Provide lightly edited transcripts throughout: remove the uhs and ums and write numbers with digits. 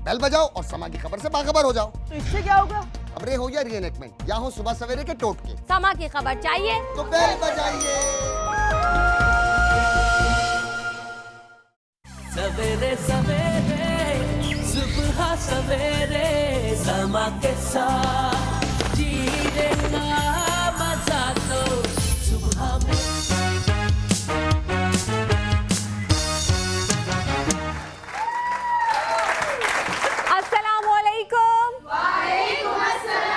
Bell बजाओ और समा की खबर से बाखबर हो जाओ। तो इससे क्या होगा? खबरें हो या रीएनेक्टमेंट या हो सुबह सवेरे के टोटके, समा की खबर चाहिए तो बेल बजाइए। सवेरे सवेरे सुबह सवेरे समा के साथ जीने का मजा तो सुबह में।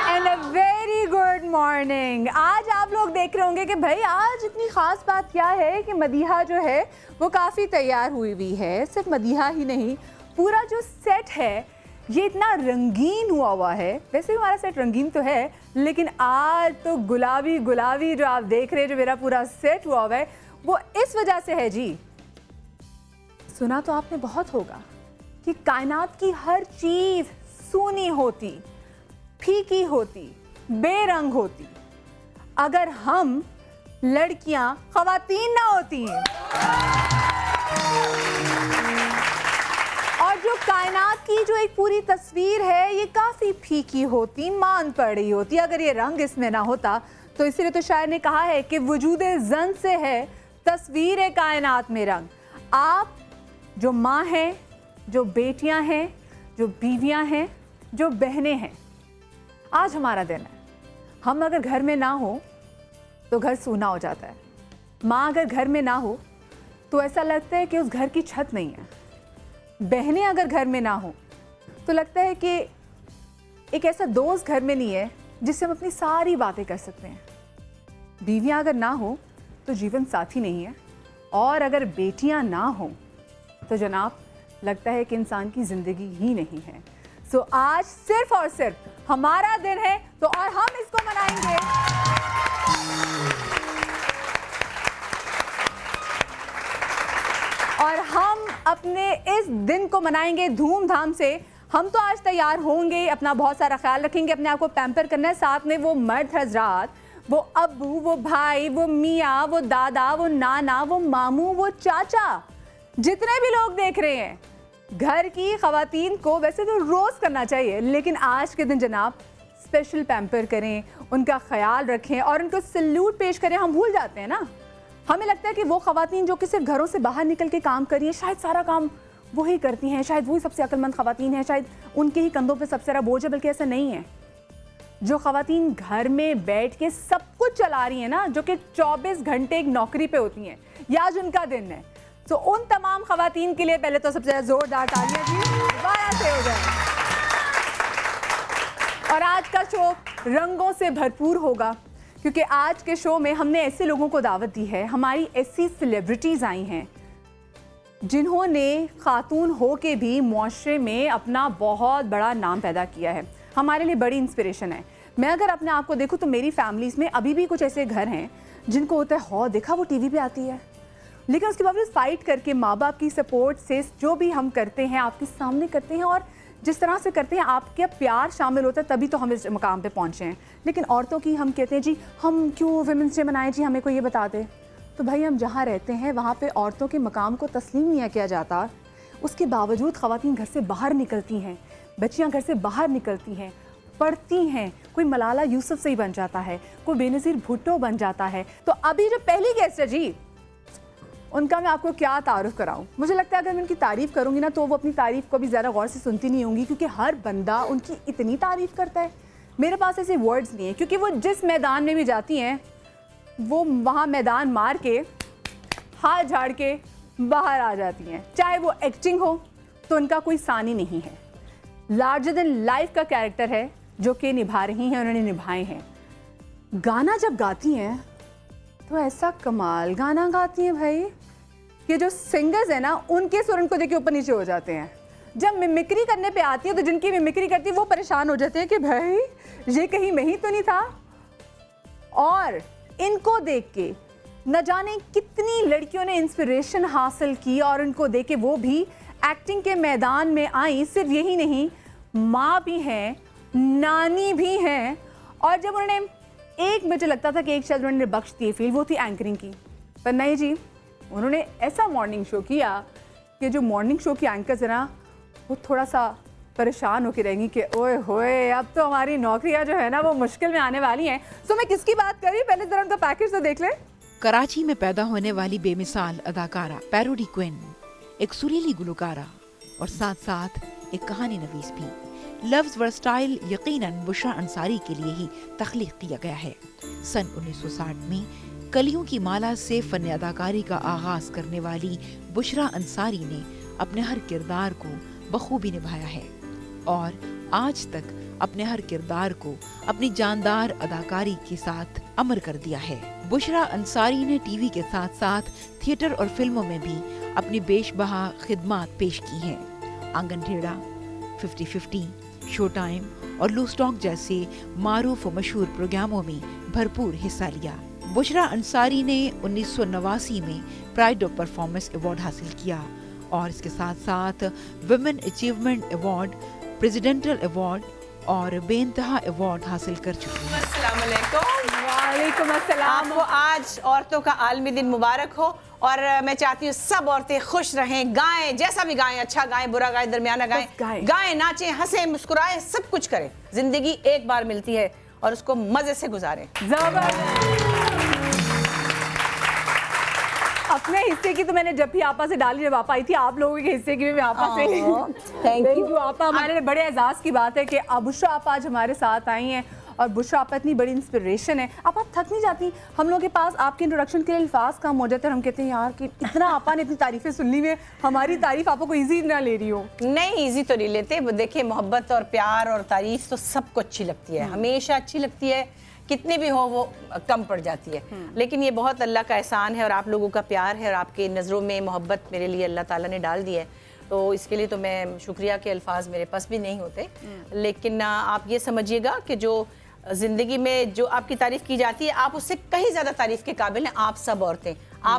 And a very good morning. आज आप लोग देख रहे होंगे कि भाई आज इतनी खास बात क्या है कि मदीहा जो है वो काफ़ी तैयार हुई है। सिर्फ मदीहा ही नहीं, पूरा जो सेट है ये इतना रंगीन हुआ है। वैसे हमारा सेट रंगीन तो है, लेकिन आज तो गुलाबी गुलाबी जो आप देख रहे हैं, जो मेरा पूरा सेट हुआ है वो इस वजह से है जी। सुना तो आपने बहुत होगा कि कायनात की हर चीज़ सूनी होती, फीकी होती, बेरंग होती अगर हम लड़कियां ख्वातीन ना होती हैं। और जो कायनात की जो एक पूरी तस्वीर है ये काफ़ी फीकी होती, मान पड़ी होती अगर ये रंग इसमें ना होता। तो इसीलिए तो शायर ने कहा है कि वजूदे ज़न से है तस्वीर कायनात में रंग। आप जो माँ हैं, जो बेटियां हैं, जो बीवियां हैं, जो बहनें हैं, आज हमारा दिन है। हम अगर घर में ना हो तो घर सूना हो जाता है। माँ अगर घर में ना हो तो ऐसा लगता है कि उस घर की छत नहीं है। बहनें अगर घर में ना हो तो लगता है कि एक ऐसा दोस्त घर में नहीं है जिससे हम अपनी सारी बातें कर सकते हैं। बीवियाँ अगर ना हो तो जीवन साथी नहीं है। और अगर बेटियाँ ना हो तो जनाब लगता है कि इंसान की ज़िंदगी ही नहीं है। सो आज सिर्फ और सिर्फ हमारा दिन है तो और हम इसको मनाएंगे। और हम अपने इस दिन को मनाएंगे धूमधाम से। हम तो आज तैयार होंगे, अपना बहुत सारा ख्याल रखेंगे, अपने आप को पैम्पर करना है। साथ में वो मर्द हजरात, वो अब्बू, वो भाई, वो मियाँ, वो दादा, वो नाना, वो मामू, वो चाचा, जितने भी लोग देख रहे हैं, घर की ख़वातीन को वैसे तो रोज़ करना चाहिए, लेकिन आज के दिन जनाब स्पेशल पैम्पर करें, उनका ख्याल रखें और उनको सल्यूट पेश करें। हम भूल जाते हैं ना, हमें लगता है कि वो ख़वातीन जो कि सिर्फ घरों से बाहर निकल के काम करिए, शायद सारा काम वही करती हैं, शायद वही सबसे अक्लमंद ख़वातीन हैं, शायद उनके ही कंधों पे सबसे सारा बोझ है। बल्कि ऐसा नहीं है। जो ख़वातीन घर में बैठ के सब कुछ चला रही हैं ना, जो कि 24 घंटे एक नौकरी पे होती हैं, ये आज उनका दिन है। तो उन तमाम ख़वातीन के लिए पहले तो सबसे ज़ोरदार तालियां जी दोबारा से हो जाए। और आज का शो रंगों से भरपूर होगा क्योंकि आज के शो में हमने ऐसे लोगों को दावत दी है, हमारी ऐसी सेलिब्रिटीज़ आई हैं जिन्होंने खातून हो के भी मुआशरे में अपना बहुत बड़ा नाम पैदा किया है। हमारे लिए बड़ी इंस्पिरेशन है। मैं अगर अपने आप को देखूँ तो मेरी फैमिलीज़ में अभी भी कुछ ऐसे घर हैं जिनको होता है हो देखा वो टीवी पे आती है, लेकिन उसके बावजूद फाइट करके माँ बाप की सपोर्ट से जो भी हम करते हैं आपके सामने करते हैं। और जिस तरह से करते हैं आपके प्यार शामिल होता है तभी तो हम इस मकाम पे पहुँचे हैं। लेकिन औरतों की हम कहते हैं जी हम क्यों वुमेंस डे मनाएं जी, हमें कोई ये बता दे। तो भाई हम जहाँ रहते हैं वहाँ पे औरतों के मकाम को तस्लीम नहीं किया जाता। उसके बावजूद ख़वातीन घर से बाहर निकलती हैं, बच्चियाँ घर से बाहर निकलती हैं, पढ़ती हैं। कोई मलाला यूसुफ से ही बन जाता है, कोई बेनज़ीर भुट्टो बन जाता है। तो अभी जो पहली गेस्ट है जी, उनका मैं आपको क्या तारुफ कराऊं। मुझे लगता है अगर मैं उनकी तारीफ़ करूंगी ना तो वो अपनी तारीफ़ को भी ज़्यादा गौर से सुनती नहीं होंगी, क्योंकि हर बंदा उनकी इतनी तारीफ़ करता है। मेरे पास ऐसे वर्ड्स नहीं है, क्योंकि वो जिस मैदान में भी जाती हैं वो वहाँ मैदान मार के हाथ झाड़ के बाहर आ जाती हैं। चाहे वो एक्टिंग हो तो उनका कोई सानी नहीं है, लार्जर देन लाइफ का कैरेक्टर है जो कि निभा रही हैं, उन्होंने निभाए हैं। गाना जब गाती हैं तो ऐसा कमाल गाना गाती हैं भाई कि जो सिंगर्स हैं ना उनके सुर उनको देख के ऊपर नीचे हो जाते हैं। जब मिमिक्री करने पे आती है तो जिनकी मिमिक्री करती है वो परेशान हो जाते हैं कि भाई ये कहीं मैं ही तो नहीं था। और इनको देख के न जाने कितनी लड़कियों ने इंस्पिरेशन हासिल की और उनको देख के वो भी एक्टिंग के मैदान में आई। सिर्फ यही नहीं, माँ भी हैं, नानी भी हैं। और जब उन्होंने एक मुझे लगता था कि एक शायद उन्होंने बख्श दी फील, वो थी एंकरिंग की, पर नहीं जी, उन्होंने ऐसा मॉर्निंग शो किया कि जो मॉर्निंग शो की एंकर्स है ना वो थोड़ा सा परेशान होकर रहेंगी कि ओए होए अब तो हमारी नौकरियां जो है ना वो मुश्किल में आने वाली हैं। तो मैं किसकी बात कर रही हूँ, पहले जरा उनका पैकेज तो देख लें। कराची में पैदा होने वाली बेमिसाल अदाकारा पैरोडी क्वीन, एक सुरीली गुलकारा और साथ साथ एक कहानी नवीस भी। लव्स वर्सटाइल यकीनन बुशरा अंसारी के लिए ही तख्लीक किया गया है। सन 1960 में कलियों की माला से फन अदाकारी का आगाज करने वाली बुशरा अंसारी ने अपने हर किरदार को बखूबी निभाया है और आज तक अपने हर किरदार को अपनी जानदार अदाकारी के साथ अमर कर दिया है। बुशरा अंसारी ने टीवी के साथ साथ थिएटर और फिल्मों में भी अपनी बेशबहा खिदमात पेश की हैं। आंगन टेढ़ा, 50-50, शो टाइम और लूज टॉक जैसे मारूफ और मशहूर प्रोग्रामों में भरपूर हिस्सा लिया। बुशरा अंसारी ने 1989 में प्राइड ऑफ परफॉर्मेंस अवार्ड हासिल किया और इसके साथ साथ women achievement award, presidential award और बेइंतहा अवार्ड हासिल कर चुकी हैं। अस्सलाम वालेकुम। वालेकुम अस्सलाम। आपको आज औरतों का आलमी दिन मुबारक हो और मैं चाहती हूँ सब औरतें खुश रहें, गाएं जैसा भी गाएं, अच्छा गाएं, बुरा गाएं, दरमियाना गाएं, गाएं, नाचें, हंसें, मुस्कुराएं, सब कुछ करें। जिंदगी एक बार मिलती है और उसको मजे से गुजारें। अपने हिस्से की तो मैंने जब भी आपा से डाली, जब आपा आई थी, आप लोगों के हिस्से की भी मैं आपा से थैंक यू आपा। हमारे लिए बड़े एजाज की बात है कि बुशरा आपा आज हमारे साथ आई हैं और बुशरा आपा इतनी बड़ी इंस्पिरेशन है। आप थक नहीं जाती? हम लोगों के पास आपके इंट्रोडक्शन के लिए अल्फाज कम हो जाते हैं, हम कहते हैं यार कि इतना आपा ने इतनी तारीफें सुन ली, है हमारी तारीफ आपको इजी ना ले रही हो। नहीं, इजी तो नहीं लेते। देखिए, मोहब्बत और प्यार और तारीफ तो सबको अच्छी लगती है, हमेशा अच्छी लगती है, कितनी भी हो वो कम पड़ जाती है। लेकिन ये बहुत अल्लाह का एहसान है और आप लोगों का प्यार है और आपके नज़रों में मोहब्बत मेरे लिए अल्लाह ताला ने डाल दी है, तो इसके लिए तो मैं शुक्रिया के अल्फाज मेरे पास भी नहीं होते। लेकिन आप ये समझिएगा कि जो ज़िंदगी में जो आपकी तारीफ़ की जाती है, आप उससे कहीं ज़्यादा तारीफ़ के काबिल हैं। आप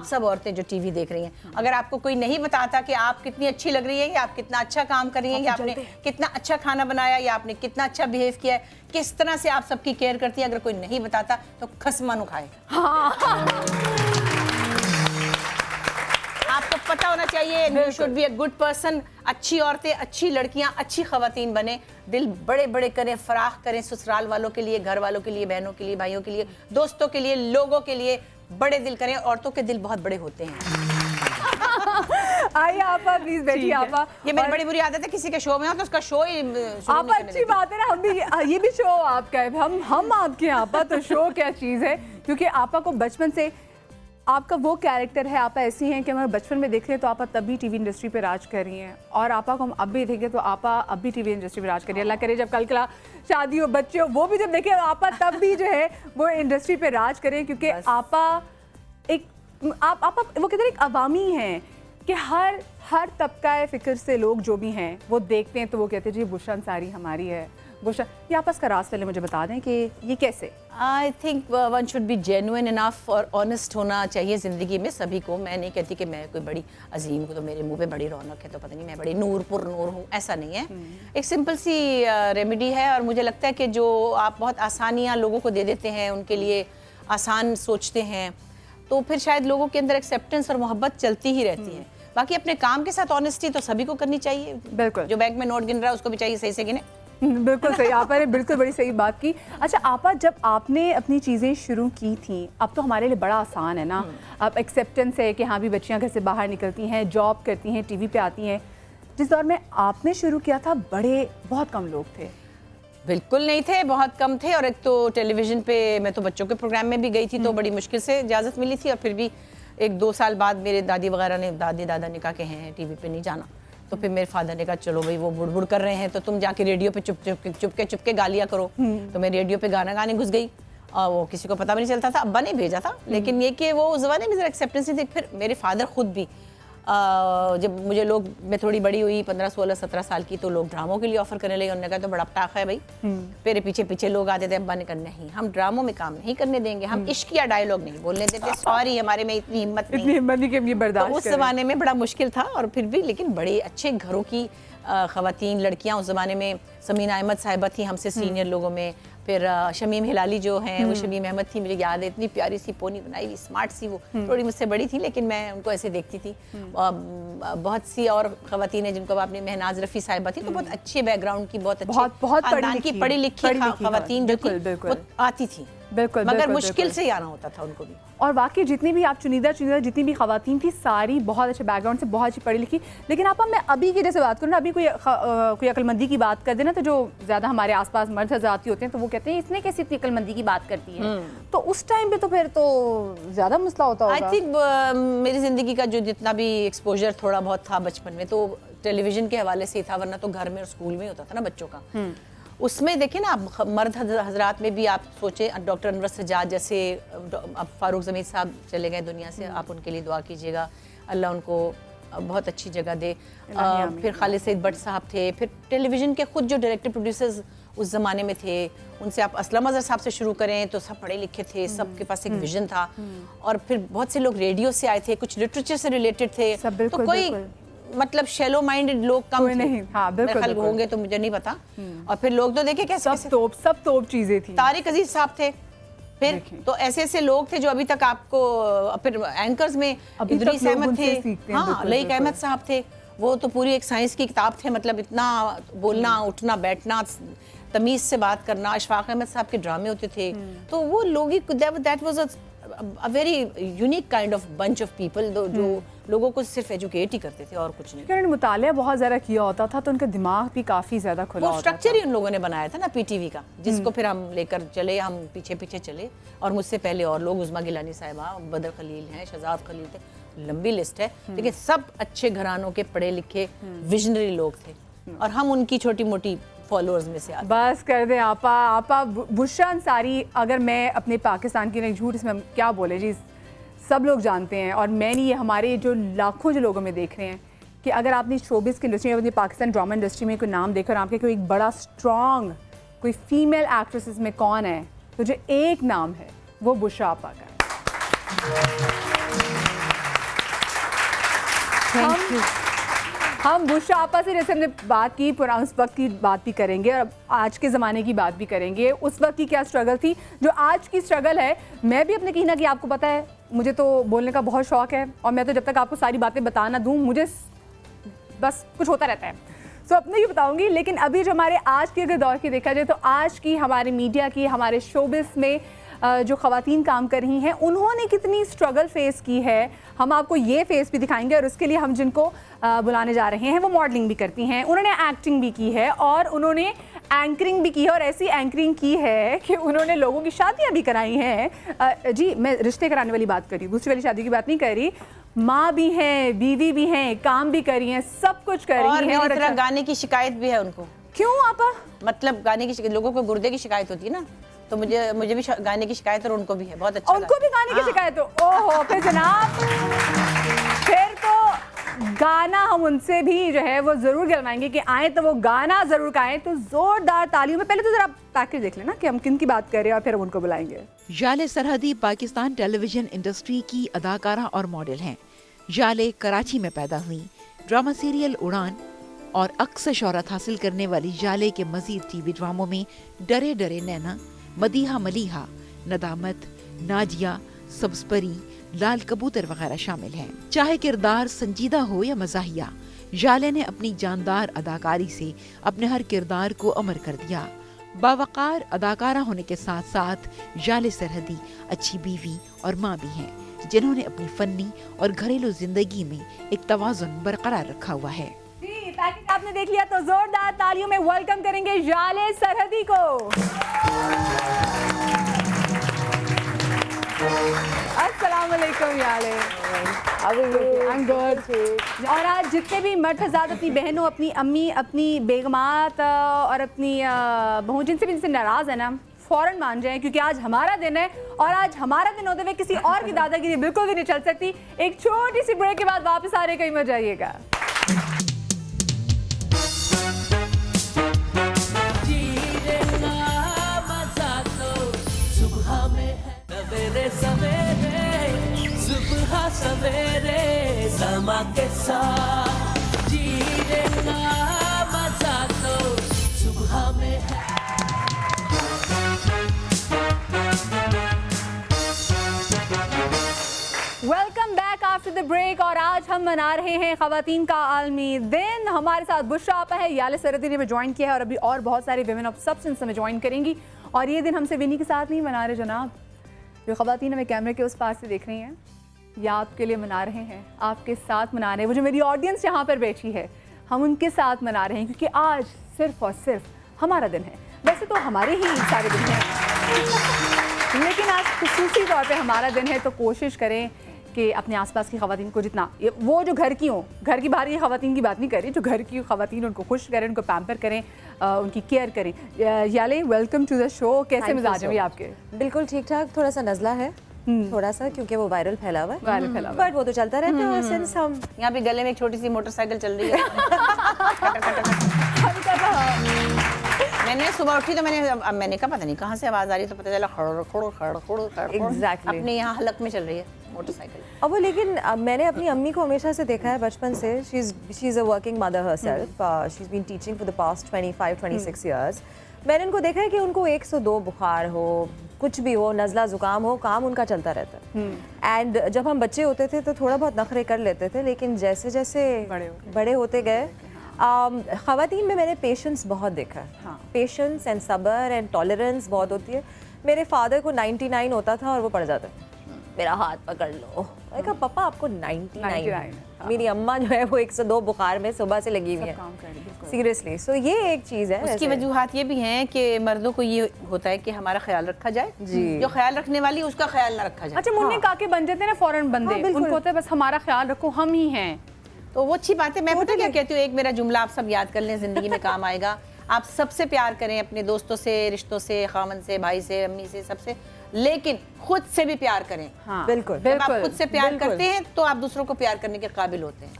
सब औरतें जो टीवी देख रही हैं, अगर आपको कोई नहीं बताता कि आप कितनी अच्छी लग रही हैं, या आप कितना अच्छा काम कर रही हैं, या आपने कितना अच्छा खाना बनाया, या आपने कितना अच्छा बिहेव किया है, किस तरह से आप सबकी केयर करती हैं, अगर कोई नहीं बताता तो खसमान उखाए। आपको पता होना चाहिए, you should be a good person. अच्छी औरतें, अच्छी लड़कियां, अच्छी खवातीन बने, दिल बड़े बड़े करें, फराख करें, ससुराल वालों के लिए, घर वालों के लिए, बहनों के लिए, भाइयों के लिए, दोस्तों के लिए, लोगों के लिए बड़े दिल करें। औरतों के दिल बहुत बड़े होते हैं। आइए आपा, प्लीज बैठिए आपा। ये मेरी बड़ी बुरी आदत है, किसी के शो में हो तो उसका शो ही आपा अच्छी बात है ना, हम भी ये भी शो आपका है, हम आपके हैं आपा, तो शो क्या चीज़ है। क्योंकि आपा को बचपन से आपका वो कैरेक्टर है, आपा ऐसी हैं कि हमारे बचपन में देख रहे हैं तो आपा तब भी टीवी इंडस्ट्री पे राज कर रही हैं, और आपा को हम अब भी देखें तो आपा अब भी टीवी इंडस्ट्री पे राज कर रही है। अल्लाह करे जब कल कला शादी हो, बच्चे हो, वो भी जब देखें आपा तब भी जो है वो इंडस्ट्री पे राज करें। क्योंकि आपा वो कहते हैं एक अवामी हैं कि हर तबका फ़िक्र से लोग जो भी हैं वो देखते हैं तो वो कहते हैं जी बुशरा अंसारी हमारी है। बुशरा, ये आपस का राज पहले मुझे बता दें कि ये कैसे? I think one should be genuine enough और ऑनेस्ट होना चाहिए ज़िंदगी में सभी को। मैं नहीं कहती कि मैं कोई बड़ी अजीम हूँ तो मेरे मुंह पे बड़ी रौनक है तो पता नहीं मैं बड़ी नूर हूँ, ऐसा नहीं है। एक सिंपल सी रेमेडी है और मुझे लगता है कि जो आप बहुत आसानियाँ लोगों को दे देते हैं, उनके लिए आसान सोचते हैं, तो फिर शायद लोगों के अंदर एक्सेप्टेंस और मोहब्बत चलती ही रहती है। बाकी अपने काम के साथ ऑनेस्टी तो सभी को करनी चाहिए। बिल्कुल, जो बैंक में नोट गिन रहा है उसको भी चाहिए सही से गिने। बिल्कुल सही, आपा ने बिल्कुल बड़ी सही बात की। अच्छा आपा, जब आपने अपनी चीज़ें शुरू की थी, अब तो हमारे लिए बड़ा आसान है ना, अब एक्सेप्टेंस है कि हाँ भी बच्चियाँ घर से बाहर निकलती हैं, जॉब करती हैं, टीवी पे आती हैं। जिस दौर में आपने शुरू किया था बहुत कम लोग थे। बिल्कुल नहीं थे, बहुत कम थे। और एक तो टेलीविज़न पे मैं तो बच्चों के प्रोग्राम में भी गई थी तो बड़ी मुश्किल से इजाज़त मिली थी, और फिर भी 1-2 साल बाद मेरे दादी वगैरह ने, दादी दादा ने कहा कि हैं टीवी पे नहीं जाना, तो फिर मेरे फादर ने कहा चलो भाई वो बुड़बुड़ कर रहे हैं तो तुम जाके रेडियो पे चुपके गालियाँ करो। तो मैं रेडियो पे गाना गाने घुस गई और वो किसी को पता भी नहीं चलता था, अब्बा ने भेजा था। लेकिन ये कि वो उस ज़माने में ज़रा एक्सेप्टेंस नहीं थी। फिर मेरे फादर खुद भी जब मुझे लोग, मैं थोड़ी बड़ी हुई 15, 16, 17 साल की, तो लोग ड्रामों के लिए ऑफर करने लगे। उन्होंने कहा तो बड़ा पटाख है भाई। मेरे पीछे लोग आते थे, अब्बा ने कहा नहीं हम ड्रामों में काम नहीं करने देंगे, हम इश्क या डायलॉग नहीं बोलने देते, सॉरी हमारे में इतनी हिम्मत नहीं कि बर्दाश्त। तो उस ज़माने में बड़ा मुश्किल था। और फिर भी लेकिन बड़े अच्छे घरों की ख़वातीन, लड़कियाँ उस ज़माने में, समीना अहमद साहिबा थी हमसे सीनियर लोगों में, फिर शमीम हिलाली जो हैं, वो शमीम अहमद थी, मुझे याद है, इतनी प्यारी सी पोनी बनाई हुई, स्मार्ट सी, वो थोड़ी मुझसे बड़ी थी लेकिन मैं उनको ऐसे देखती थी। बहुत सी और खवातीन हैं जिनको आपने, महनाज रफ़ी साहिबा थी, तो बहुत अच्छे बैकग्राउंड की, बहुत अच्छी पढ़ी लिखी खवातीन जो थी वो आती थी, बिल्कुल, मगर बिल्कुल, मुश्किल बिल्कुल। से ही आना होता था उनको भी। और वाकई जितनी भी आप चुनिंदा जितनी भी खवातीन थी, सारी बहुत अच्छे बैकग्राउंड से, बहुत अच्छी पढ़ी लिखी। लेकिन आप मैं अभी की जैसे बात करूँ ना, अभी कोई अक्लमंदी की बात कर देना, तो जो ज़्यादा हमारे आसपास मर्द हज़राती होते हैं तो वो कहते हैं इसने कैसी इतनी अक्लमंदी की बात करती है। तो उस टाइम पे तो फिर तो ज़्यादा मसला होता होगा। आई थिंक मेरी ज़िंदगी का जो जितना भी एक्सपोजर थोड़ा बहुत था बचपन में, तो टेलीविज़न के हवाले से ही था, वरना तो घर में और स्कूल में होता था ना बच्चों का। उसमें देखिए ना, आप मर्द हजरात में भी आप सोचें, डॉक्टर अनवर सज्जाद जैसे, अब फारूक जमीद साहब चले गए दुनिया से, आप उनके लिए दुआ कीजिएगा, अल्लाह उनको बहुत अच्छी जगह दे। फिर खालिद सईद भट्ट साहब थे, फिर टेलीविज़न के खुद जो डायरेक्टर प्रोड्यूसर्स उस ज़माने में थे, उनसे आप असलम अज़हर साहब से शुरू करें तो सब पढ़े लिखे थे, सबके पास एक विजन था। और फिर बहुत से लोग रेडियो से आए थे, कुछ लिटरेचर से रिलेटेड थे, तो कोई मतलब शैलो माइंडेड लोग कम थे। नहीं, हाँ, बिल्कुल, बिल्कुल। होंगे तो मुझे नहीं पता। और फिर लोग तो देखे कैसे सब तोप चीजें थी। तारिक अजीज साहब थे, फिर तो ऐसे ऐसे लोग थे जो अभी तक आपको, फिर एंकर्स में इदरीस अहमद थे, हाँ, लईक अहमद साहब थे, वो तो पूरी एक साइंस की किताब थे, मतलब इतना बोलना, उठना, बैठना, तमीज से बात करना। अशफाक अहमद साहब के ड्रामे होते थे, तो वो लोग ही, that was a very unique kind of bunch of people जो लोगों को सिर्फ एजुकेट ही करते थे और कुछ नहीं। उन्होंने मुतालिया बहुत ज़्यादा किया होता था, तो उनका दिमाग भी काफ़ी ज़्यादा खुला वो होता स्ट्रक्चर ही उन लोगों ने बनाया था ना पीटीवी का, जिसको फिर हम लेकर चले, हम पीछे पीछे चले। और मुझसे पहले और लोग, उज़मा गिलानी साहिबा, बदर खलील हैं, शहजाद खलील थे, लंबी लिस्ट है, लेकिन सब अच्छे घरानों के पढ़े लिखे विजनरी लोग थे, और हम उनकी छोटी मोटी फॉलोअर्स में से आते। बस कर दें आपा बुशरा अंसारी, अगर मैं अपने पाकिस्तान की नहीं, झूठ इसमें क्या बोले जी, सब लोग जानते हैं। और मैं नहीं, ये हमारे जो लाखों जो लोगों में देख रहे हैं कि अगर आपने शोबिस की इंडस्ट्री में, अपनी पाकिस्तान ड्रामा इंडस्ट्री में कोई नाम देखा और आपके कोई एक बड़ा स्ट्रॉन्ग कोई फीमेल एक्ट्रेसेस में कौन है, तो जो एक नाम है वो बुशरा आपा का है। हम बुशरा आपा से जैसे हमने बात की, पुराने उस वक्त की बात भी करेंगे और आज के ज़माने की बात भी करेंगे। उस वक्त की क्या स्ट्रगल थी, जो आज की स्ट्रगल है। मैं भी अपने कहीं ना कहीं, आपको पता है मुझे तो बोलने का बहुत शौक़ है, और मैं तो जब तक आपको सारी बातें बता ना दूँ, मुझे बस कुछ होता रहता है, तो अपने ही बताऊँगी। लेकिन अभी जो हमारे आज के अगर दौर की देखा जाए, तो आज की हमारे मीडिया की, हमारे शोबिस में जो ख़वातीन काम कर रही हैं, उन्होंने कितनी स्ट्रगल फेस की है, हम आपको ये फेस भी दिखाएंगे। और उसके लिए हम जिनको बुलाने जा रहे हैं, वो मॉडलिंग भी करती हैं, उन्होंने एक्टिंग भी की है, और उन्होंने एंकरिंग भी की है, और ऐसी एंकरिंग की है कि उन्होंने लोगों की शादियाँ भी कराई हैं। जी, मैं रिश्ते कराने वाली बात कर रही हूँ, दूसरी वाली शादी की बात नहीं कर रही। माँ भी हैं, बीवी भी हैं, काम भी कर रही हैं, सब कुछ कर रही हैं। और अच्छा, गाने की शिकायत भी है उनको। क्यों आपा? मतलब गाने की शिकायत, लोगों को गुर्दे की शिकायत होती है ना, तो मुझे भी गाने की शिकायत, और उनको भी है, बहुत अच्छा। उनको भी गाने की शिकायत हो? ओहो, फिर जनाब, फिर तो गाना हम उनसे भी जो है वो जरूर गलवाएंगे कि आए तो वो गाना जरूर गाएं। तो जोरदार तालियों में पहले तो जरा पैकेज देख लेना कि हम किन की बात कर रहे हैं, और फिर हम उनको बुलाएंगे। जाले सरहदी पाकिस्तान टेलीविजन इंडस्ट्री की अदाकारा और मॉडल हैं। जाले कराची में पैदा हुई, ड्रामा सीरियल उड़ान और अक्सर शोहरत हासिल करने वाली जाले के मजीद टीवी ड्रामों में डरे डरे नैना, मदीहा मलीहा, नदामत, नाजिया, सब्ज़परी, लाल कबूतर वगैरह शामिल हैं। चाहे किरदार संजीदा हो या मज़ाहिया, जाले ने अपनी जानदार अदाकारी से अपने हर किरदार को अमर कर दिया। बावकार अदाकारा होने के साथ साथ जाले सरहदी अच्छी बीवी और माँ भी हैं, जिन्होंने अपनी फन्नी और घरेलू जिंदगी में एक तवाज़ुन बरकरार रखा हुआ है। पैकेज आपने देख लिया, तो जोरदार तालियों में वेलकम करेंगे जाले सरहदी को। अस्सलाम वालेकुम याले। I'm good। और आज जितने भी मर्द हज़रात अपनी बहनों, अपनी अम्मी, अपनी बेगमात और अपनी बहू, जिनसे भी नाराज़ है ना, फ़ौरन मान जाएं, क्योंकि आज हमारा दिन है, और आज हमारा दिन होते हुए किसी और की दादागिरी बिल्कुल भी नहीं चल सकती। एक छोटी सी ब्रेक के बाद वापस आ रहे, कहीं मत जाइएगा। सुबह सवेरे समा के साथ जीने का मजा तो सुबह में है। आफ्टर द ब्रेक और आज हम मना रहे हैं ख़वातीन का आलमी दिन। हमारे साथ बुशरा आपा है, याले सरदी ने भी ज्वाइन किया है और अभी और बहुत सारे विमेन ऑफ सब्सटेंस हमें ज्वाइन करेंगी। और ये दिन हमसे विनी के साथ नहीं मना रहे जनाब, जो ख़वातीन हमें कैमरे के उस पार से देख रही हैं, या आपके लिए मना रहे हैं, आपके साथ मना रहे हैं। वो जो मेरी ऑडियंस यहाँ पर बैठी है, हम उनके साथ मना रहे हैं क्योंकि आज सिर्फ और सिर्फ हमारा दिन है। वैसे तो हमारे ही सारे दिन हैं, लेकिन आज खुसूसी तौर पे हमारा दिन है, तो कोशिश करें कि अपने आसपास की ख़वातीन को जितना, वो जो घर की हों, घर की बाहर की ख़वातीन की बात नहीं कर रही, जो घर की ख़वातीन उनको खुश करें, उनको पैम्पर करें, उनकी केयर करें। याले वेलकम टू द शो। कैसे मिजाज हैं आपके? बिल्कुल ठीक ठाक, थोड़ा सा नज़ला है थोड़ा सा, क्योंकि वो वायरल फैला हुआ है, बट वो तो चलता रहता है सिंस हम यहाँ पे गले में एक छोटी सी मोटरसाइकिल चल रही है। मैंने सुबह उठी तो मैंने कहा पता नहीं कहाँ से आवाज आ रही है, तो पता चला खड़ Exactly. अपने यहाँ हलक में चल रही है मोटरसाइकिल। अब वो, लेकिन मैंने अपनी अम्मी को हमेशा से देखा है बचपन से, she is a working mother herself, she is been teaching for the past 25-26 years. मैंने उनको देखा है कि उनको 102 बुखार हो, कुछ भी हो, नज़ला ज़ुकाम हो, काम उनका चलता रहता है। एंड जब हम बच्चे होते थे तो थोड़ा बहुत नखरे कर लेते थे, लेकिन जैसे जैसे बड़े होते गए, ख़वातीन में मैंने पेशेंस बहुत देखा है। पेशेंस एंड सब्र एंड टॉलरेंस बहुत होती है। मेरे फादर को 99 होता था और वो पड़ जाता, मेरा हाथ पकड़ लो। मैं कहा पापा आपको 99। मेरी अम्मा जो है वो 102 बुखार में सुबह से लगी हुई है, सीरियसली। सो ये एक चीज़ है। उसकी वजूहात ये भी हैं कि मर्दों को ये होता है कि हमारा ख्याल रखा जाए, जो ख्याल रखने वाली उसका ख्याल ना रखा जाए। अच्छा, मुन्ने काके बन जाते हैं ना फौरन बंदे, उनको होता है बस हमारा ख्याल रखो, हम ही हैं। तो वो अच्छी बात है। मैं पता क्या कहती हूँ, एक मेरा जुमला आप सब याद कर लें, जिंदगी में काम आएगा। आप सबसे प्यार करें, अपने दोस्तों से, रिश्तों से, खामन से, भाई से, अम्मी से, सबसे, लेकिन खुद से भी प्यार करें। हाँ, बिल्कुल। जब आप खुद से प्यार करते हैं तो आप दूसरों को प्यार करने के काबिल होते हैं।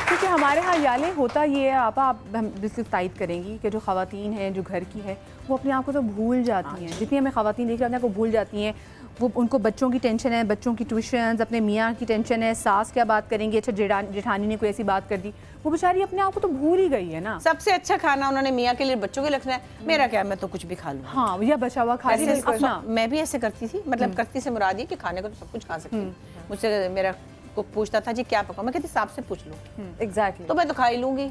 क्योंकि हमारे यहाँ याले होता ये है, आप बिल्कुल तायद करेंगी कि जो ख़वातीन हैं, जो घर की है, वो अपने आप को तो भूल जाती हैं। जितनी हमें ख़वातीन देख जाती हैं, को भूल जाती हैं। वो उनको बच्चों की टेंशन है, बच्चों की ट्यूशन्स, अपने मियाँ की टेंशन है, सास क्या बात करेंगी, अच्छा जेठानी ने कोई ऐसी बात कर दी, वो बेचारी अपने आप को तो भूल ही गई है ना। सबसे अच्छा खाना उन्होंने मियाँ के लिए, बच्चों के लिए रखना है। मेरा क्या, मैं तो कुछ भी खा लूँ। हाँ, या बचा हुआ खा ली। मैं भी ऐसे करती थी, मतलब करती से मुराद ये कि खाने को तो सब कुछ खा सकती हूँ। मुझसे मेरा कुक पूछता था जी क्या पकाऊं, मैं कहती साहब से पूछ लो। एग्जैक्टली। तो मैं तो खा ही लूंगी।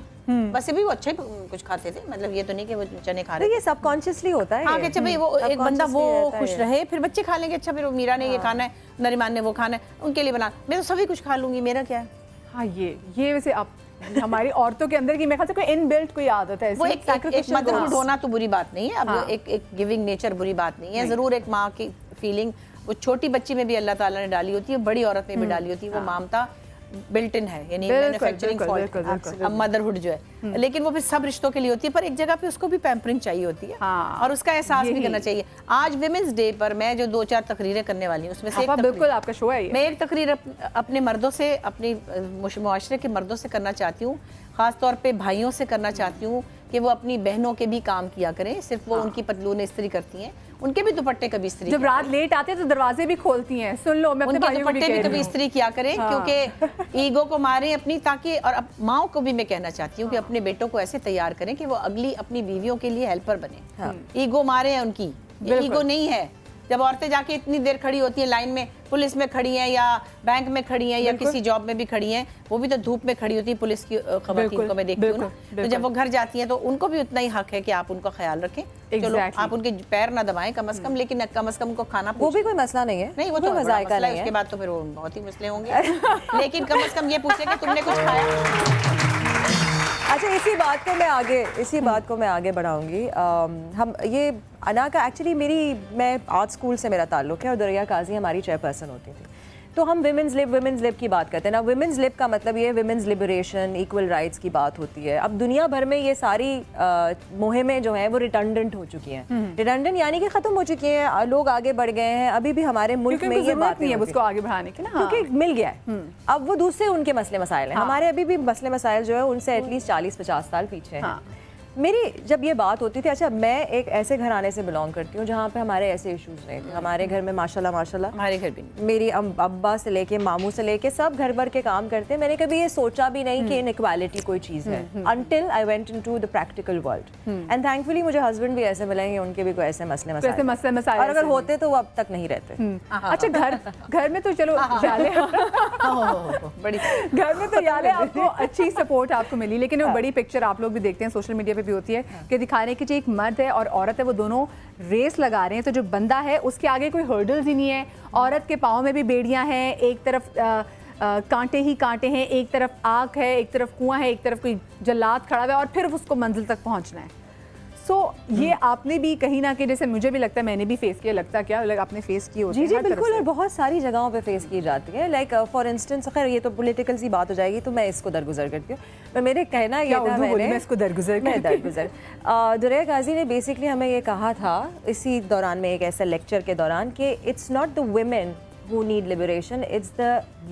बस भी वो अच्छा ही कुछ खाते थे, मतलब ये तो नहीं कि वो चने खा रहे थे। ये सबकॉन्शियसली होता है। हाँ, कि अच्छा भाई वो एक बंदा वो खुश रहे, फिर बच्चे खा लेंगे। अच्छा फिर वो मीरा ने ये खाना है, नरीमान ने वो खाना है, उनके लिए बना, मैं तो सभी कुछ खा लूंगी, मेरा क्या है। हाँ, ये वैसे अब हमारी औरतों के अंदर की मेरे ख्याल से कोई इनबिल्ट कोई आदत है। वो एक मदरहुड होना तो बुरी बात नहीं है, अब एक गिविंग नेचर बुरी बात नहीं है। जरूर एक माँ की फीलिंग वो छोटी बच्ची में भी अल्लाह ताला ने डाली होती है, बड़ी औरत में भी डाली होती है। वो ममता बिल्ट इन है, यानी मैन्युफैक्चरिंग फॉल्ट, मदरहुड जो है। लेकिन वो फिर सब रिश्तों के लिए होती है, पर एक जगह पे उसको भी पैम्परिंग चाहिए होती है। और उसका एहसास भी करना चाहिए। आज विमेंस डे पर मैं जो 2-4 तकरीरें करने वाली हूँ, उसमें से बिल्कुल आपका शो है, मैं एक तकरीर अपने मर्दों से, अपनी मुआशरे के मर्दों से करना चाहती हूँ, ख़ास तौर पे भाइयों से करना चाहती हूँ कि वो अपनी बहनों के भी काम किया करें। सिर्फ वो उनकी पतलून इस्त्री करती हैं, उनके भी दुपट्टे कभी इस्त्री, जब रात लेट आते हैं तो दरवाजे भी खोलती हैं। सुन लो, मैं अपने उनके भाइयों को दुपट्टे भी कभी इस्त्री किया करें, क्योंकि ईगो को मारें अपनी, ताकि, और माओ को भी मैं कहना चाहती हूँ कि अपने बेटों को ऐसे तैयार करें कि वो अगली अपनी बीवियों के लिए हेल्पर बने। ईगो मारे हैं उनकी, ईगो नहीं है। जब औरतें जाके इतनी देर खड़ी होती हैं लाइन में, पुलिस में खड़ी हैं या बैंक में खड़ी हैं या किसी जॉब में भी खड़ी हैं, वो भी तो धूप में खड़ी होती है, पुलिस की खवातीन को मैं देखती हूँ ना। तो जब वो घर जाती हैं तो उनको भी उतना ही हक है कि आप उनका ख्याल रखें। चलो आप उनके पैर ना दबाएं कम से कम, लेकिन कम से कम उनको खाना, वो भी कोई मसला नहीं है। नहीं, वो तो मसला है, उसके बाद तो फिर वो बहुत ही मसले होंगे। लेकिन कम से कम ये पूछे कि तुमने कुछ खाया। अच्छा, इसी बात को मैं आगे बढ़ाऊंगी। हम ये अना का एक्चुअली मैं आर्ट स्कूल से मेरा ताल्लुक़ है और दरिया काजी हमारी चेयरपर्सन होती थी। तो हम विमेंस लिब की बात करते हैं ना। विमेंस लिब का मतलब ये विमेंस लिबरेशन, इक्वल राइट्स की बात होती है। अब दुनिया भर में ये सारी मुहिमें जो हैं वो रिडंडेंट हो चुकी हैं। रिडंडेंट यानी कि ख़त्म हो चुकी हैं, लोग आगे बढ़ गए हैं। अभी भी हमारे मुल्क में ये बात नहीं है उसको आगे बढ़ाने की ना, क्योंकि मिल गया है। अब वो दूसरे उनके मसले मसाइल हैं। हमारे अभी भी मसले मसाइल जो है उनसे एटलीस्ट 40-50 साल पीछे हैं। मेरी जब ये बात होती थी, अच्छा मैं एक ऐसे घराने से बिलोंग करती हूँ जहाँ पे हमारे ऐसे इश्यूज नहीं थे। हमारे घर में माशाल्लाह माशाल्लाह हमारे घर भी नहीं। मेरी अब्बा से लेके मामू से लेके सब घर भर के काम करते हैं। मैंने कभी ये सोचा भी नहीं कि इनइक्वालिटी कोई चीज़ है, until I went into the practical world. And thankfully मुझे हस्बैंड भी ऐसे मिलेंगे, उनके भी कोई ऐसे मसले मसाइल, और अगर होते तो वो अब तक नहीं रहते। अच्छा, घर में तो चलो जाले बड़ी घर में तो यार आपको अच्छी सपोर्ट आपको मिली, लेकिन वो बड़ी पिक्चर आप लोग भी देखते हैं सोशल मीडिया पे भी होती है कि दिखाने की जो एक मर्द है और औरत है वो दोनों रेस लगा रहे हैं, तो जो बंदा है उसके आगे कोई हर्डल्स ही नहीं है। औरत के पाँव में भी बेड़ियां हैं, एक तरफ कांटे ही कांटे हैं, एक तरफ आग है, एक तरफ कुआं है, एक तरफ कोई जल्लाद खड़ा है और फिर उसको मंजिल तक पहुंचना है। सो ये आपने भी कहीं ना कहीं, जैसे मुझे भी लगता है मैंने भी फेस किया, लगता क्या लाइक आपने फेस की होती जी है जी हर तरफ बिल्कुल, से। और बहुत सारी जगहों पे फेस की जाती है। लाइक फॉर इंस्टेंस, खैर ये तो पॉलिटिकल सी बात हो जाएगी तो मैं इसको दरगुजर करती हूँ। पर मेरे कहना ये क्या था, उर्दू बोली, मैं मैंने इसको दरगुजर मैं दरगुजर दुरैया गाजी ने बेसिकली हमें ये कहा था इसी दौरान में, एक ऐसे लेक्चर के दौरान, कि it's not the women who need liberation, it's the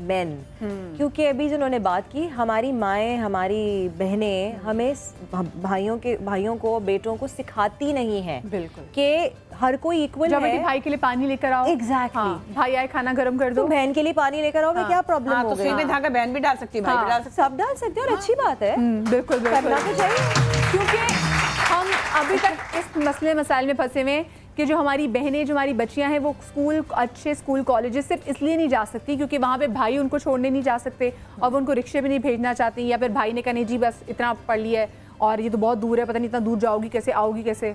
men। क्योंकि अभी जिन्होंने बात की, हमारी माएँ, हमारी बहनें हमें भाइयों को, बेटों को सिखाती नहीं हैं बिल्कुल कि हर कोई इक्वल जब है। भाई के लिए पानी लेकर आओ, Exactly। भाई आए खाना गर्म कर तो दो, बहन के लिए पानी लेकर आओगे, क्या प्रॉब्लम हाँ, हो तो गई? सुई में धागा बहन भी डाल सकती है, भाई भी डाल सकती सब डाल सकते हैं और अच्छी बात है, बिल्कुल करना बिल्कुल, तो चाहिए। क्योंकि हम अभी तक इस मसले मसाइल में फंसे हुए हैं कि जो हमारी बहनें, जो हमारी बच्चियां हैं, वो स्कूल, अच्छे स्कूल कॉलेजेस सिर्फ इसलिए नहीं जा सकती क्योंकि वहाँ पे भाई उनको छोड़ने नहीं जा सकते और वो उनको रिक्शे भी नहीं भेजना चाहती, या फिर भाई ने कहा नहीं जी बस इतना पढ़ लिया है और ये तो बहुत दूर है, पता नहीं इतना दूर जाओगी कैसे, आओगी कैसे।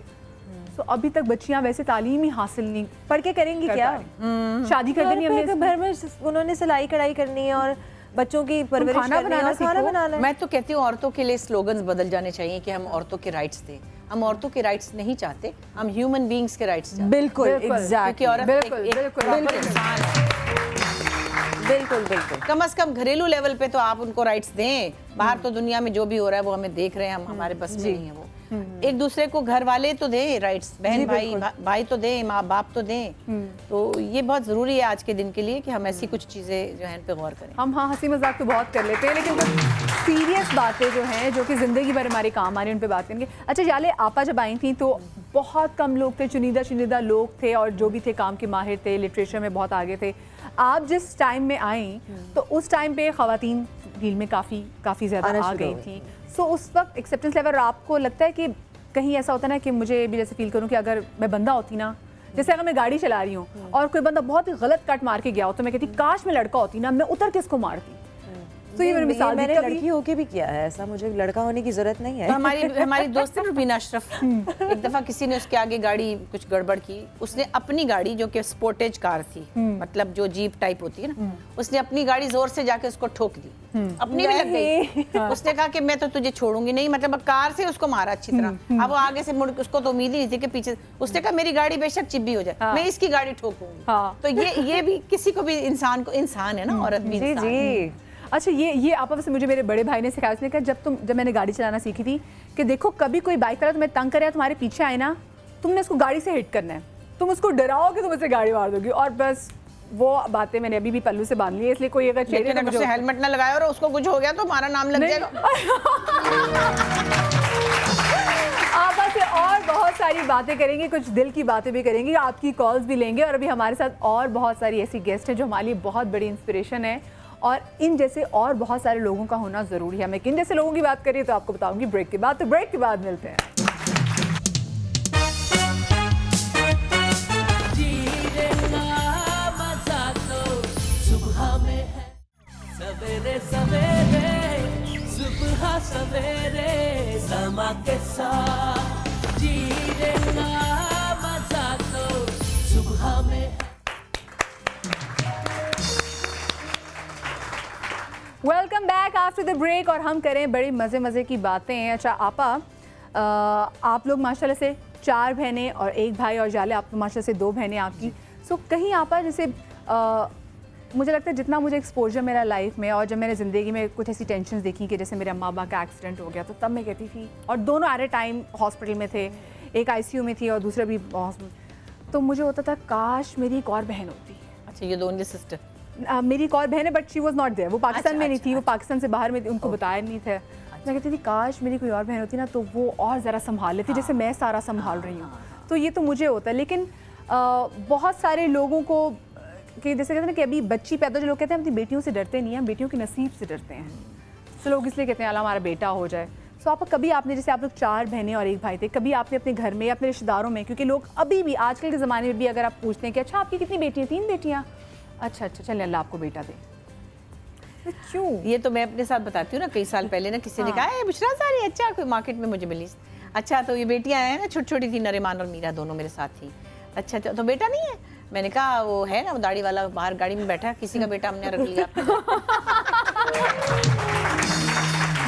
तो अभी तक बच्चियां वैसे तालीम ही हासिल नहीं पढ़ के करेंगी कर क्या? पा रही। शादी कर देनी हमने, घर में उन्होंने सिलाई कढ़ाई करनी है और बच्चों की परवरिश खाना करनी है बनाना और खाना सीखो। बनाना है। मैं तो कहती हूँ औरतों के लिए स्लोगन्स बदल जाने चाहिए कि हम औरतों के राइट्स दें। हम औरतों के राइट्स नहीं चाहते, हम ह्यूमन बीइंग्स के राइट्स चाहते हैं। बिल्कुल बिल्कुल, एग्जैक्टली, क्योंकि औरत बिल्कुल, एक बिल्कुल, proper बिल्कुल। इंसान है। बिल्कुल बिल्कुल। कम से कम घरेलू लेवल पे तो आप उनको राइट्स दें। बाहर तो दुनिया में जो भी हो रहा है वो हमें देख रहे हैं, हम हमारे बस में नहीं है वो। एक दूसरे को घर वाले तो दें राइट्स, बहन भाई भाई तो दें, माँ बाप तो दें। तो ये बहुत ज़रूरी है आज के दिन के लिए कि हम ऐसी कुछ चीज़ें जो है इन पे गौर करें। हम हाँ हंसी मजाक तो बहुत कर लेते हैं, लेकिन कुछ सीरियस बातें जो हैं जो कि ज़िंदगी भर हमारे काम आ रही हैं उन पे बात करेंगे। अच्छा जाले, आपा जब आई थी तो बहुत कम लोग थे, चुनिंदा लोग थे और जो भी थे काम के माहिर थे, लिटरेचर में बहुत आगे थे। आप जिस टाइम में आई तो उस टाइम पे ख़वातीन फील्ड में काफ़ी ज़्यादा आ गई थी। सो उस वक्त एक्सेप्टेंस लेवल, आपको लगता है कि कहीं ऐसा होता ना कि मुझे भी जैसे फील करूँ कि अगर मैं बंदा होती ना, जैसे अगर मैं गाड़ी चला रही हूँ और कोई बंदा बहुत ही गलत कट मार के गया हो तो मैं कहती काश मैं लड़का होती ना, मैं उतर के इसको मारती। तो ये मेरी मिसाल, मैंने लड़की होके भी किया है ऐसा, मुझे लड़का होने की जरूरत नहीं है। तो हमारी दोस्त है रुबीना अशरफ, एक दफा किसी ने उसके आगे गाड़ी कुछ गड़बड़ की, उसने अपनी गाड़ी जो कि स्पोर्टेज कार थी, मतलब जो जीप टाइप होती है ना, उसने अपनी गाड़ी जोर से जाके उसको ठोक दी, अपनी भी लग गई। उसने कहा कि मैं तो तुझे छोड़ूंगी नहीं, मतलब कार से उसको मारा अच्छी तरह। अब वो आगे से मुड़, उसको तो उम्मीद ही नहीं थी कि पीछे, उसने कहा मेरी गाड़ी बेशक चिब्बी हो जाए, मैं इसकी गाड़ी ठोकूंगी। तो ये भी किसी को भी इंसान है ना, औरत भी इंसान है। अच्छा ये आपस से मुझे मेरे बड़े भाई ने सिखाया, उसने कहा जब मैंने गाड़ी चलाना सीखी थी कि देखो कभी कोई बाइक वाला तुम्हें तंग करे, तुम्हारे पीछे आए ना, तुमने उसको गाड़ी से हिट करना है, तुम उसको डराओ कि तुम उसे गाड़ी मार दोगी। और बस वो बातें मैंने अभी भी पल्लू से बांध ली है, इसलिए कोई अगर लेकिन अगर उसने हेलमेट ना लगाया और उसको कुछ हो गया तो हमारा नाम लग जाएगा। आपस से और बहुत सारी बातें करेंगे, कुछ दिल की बातें भी करेंगे, आपकी कॉल्स भी लेंगे। और अभी हमारे साथ और बहुत सारी ऐसी गेस्ट हैं जो हमारे लिए बहुत बड़ी इंस्पिरेशन है और इन जैसे और बहुत सारे लोगों का होना ज़रूरी है। मैं किन जैसे लोगों की बात करिए तो आपको बताऊंगी ब्रेक के बाद। तो ब्रेक के बाद मिलते हैं। सुबह में है सवेरे सवेरे, सुबह सवेरे समा के साथ जीने का मजा तो सुबह में है। Welcome back after the break और हम करें बड़ी मज़े की बातें। अच्छा आपा, आप लोग माशाल्लाह से 4 बहनें और 1 भाई, और जाले आप तो माशाल्लाह से 2 बहनें आपकी। सो कहीं आपा जैसे मुझे लगता है जितना मुझे एक्सपोजर मेरा लाइफ में, और जब मैंने ज़िंदगी में कुछ ऐसी टेंशन देखी कि जैसे मेरे अम्मा अब्बा का एक्सीडेंट हो गया, तो तब मैं कहती थी, और दोनों एट ए टाइम हॉस्पिटल में थे, एक ICU में थी और दूसरा भी तो मुझे होता था काश मेरी एक और बहन होती। अच्छा, ये दोनों सिस्टर मेरी एक और बहन है but she was not there, वो पाकिस्तान में नहीं थी, वो पाकिस्तान से बाहर में थी, उनको बताया नहीं था। मैं कहती थी काश मेरी कोई और बहन होती ना तो वो और ज़रा संभाल लेती जैसे मैं सारा संभाल रही हूँ। तो ये तो मुझे होता है, लेकिन बहुत सारे लोगों को कि जैसे कहते हैं ना कि अभी बच्ची पैदा, जो लोग कहते हैं अपनी बेटियों से डरते नहीं हैं, बेटियों के नसीब से डरते हैं। तो लोग इसलिए कहते हैं अल्लाह हमारा बेटा हो जाए। तो आप कभी आपने, जैसे आप लोग 4 बहनें और 1 भाई थे, कभी आपने अपने घर में या अपने रिश्तेदारों में, क्योंकि लोग अभी भी आजकल के ज़माने में भी अगर आप पूछते हैं कि अच्छा आपकी कितनी बेटियाँ, 3 बेटियाँ, अच्छा चलिए अल्लाह आपको बेटा दे, तो क्यों? ये तो मैं अपने साथ बताती हूँ ना, कई साल पहले ना किसी ने कहा बुशरा सारी अच्छा, कोई मार्केट में मुझे मिली, अच्छा तो ये बेटियाँ हैं ना, छोटी छोटी थी, नरीमान और मीरा दोनों मेरे साथ थी। अच्छा तो बेटा नहीं है? मैंने कहा वो है ना, वो दाढ़ी वाला बाहर गाड़ी में बैठा, किसी का बेटा हमने रख लिया।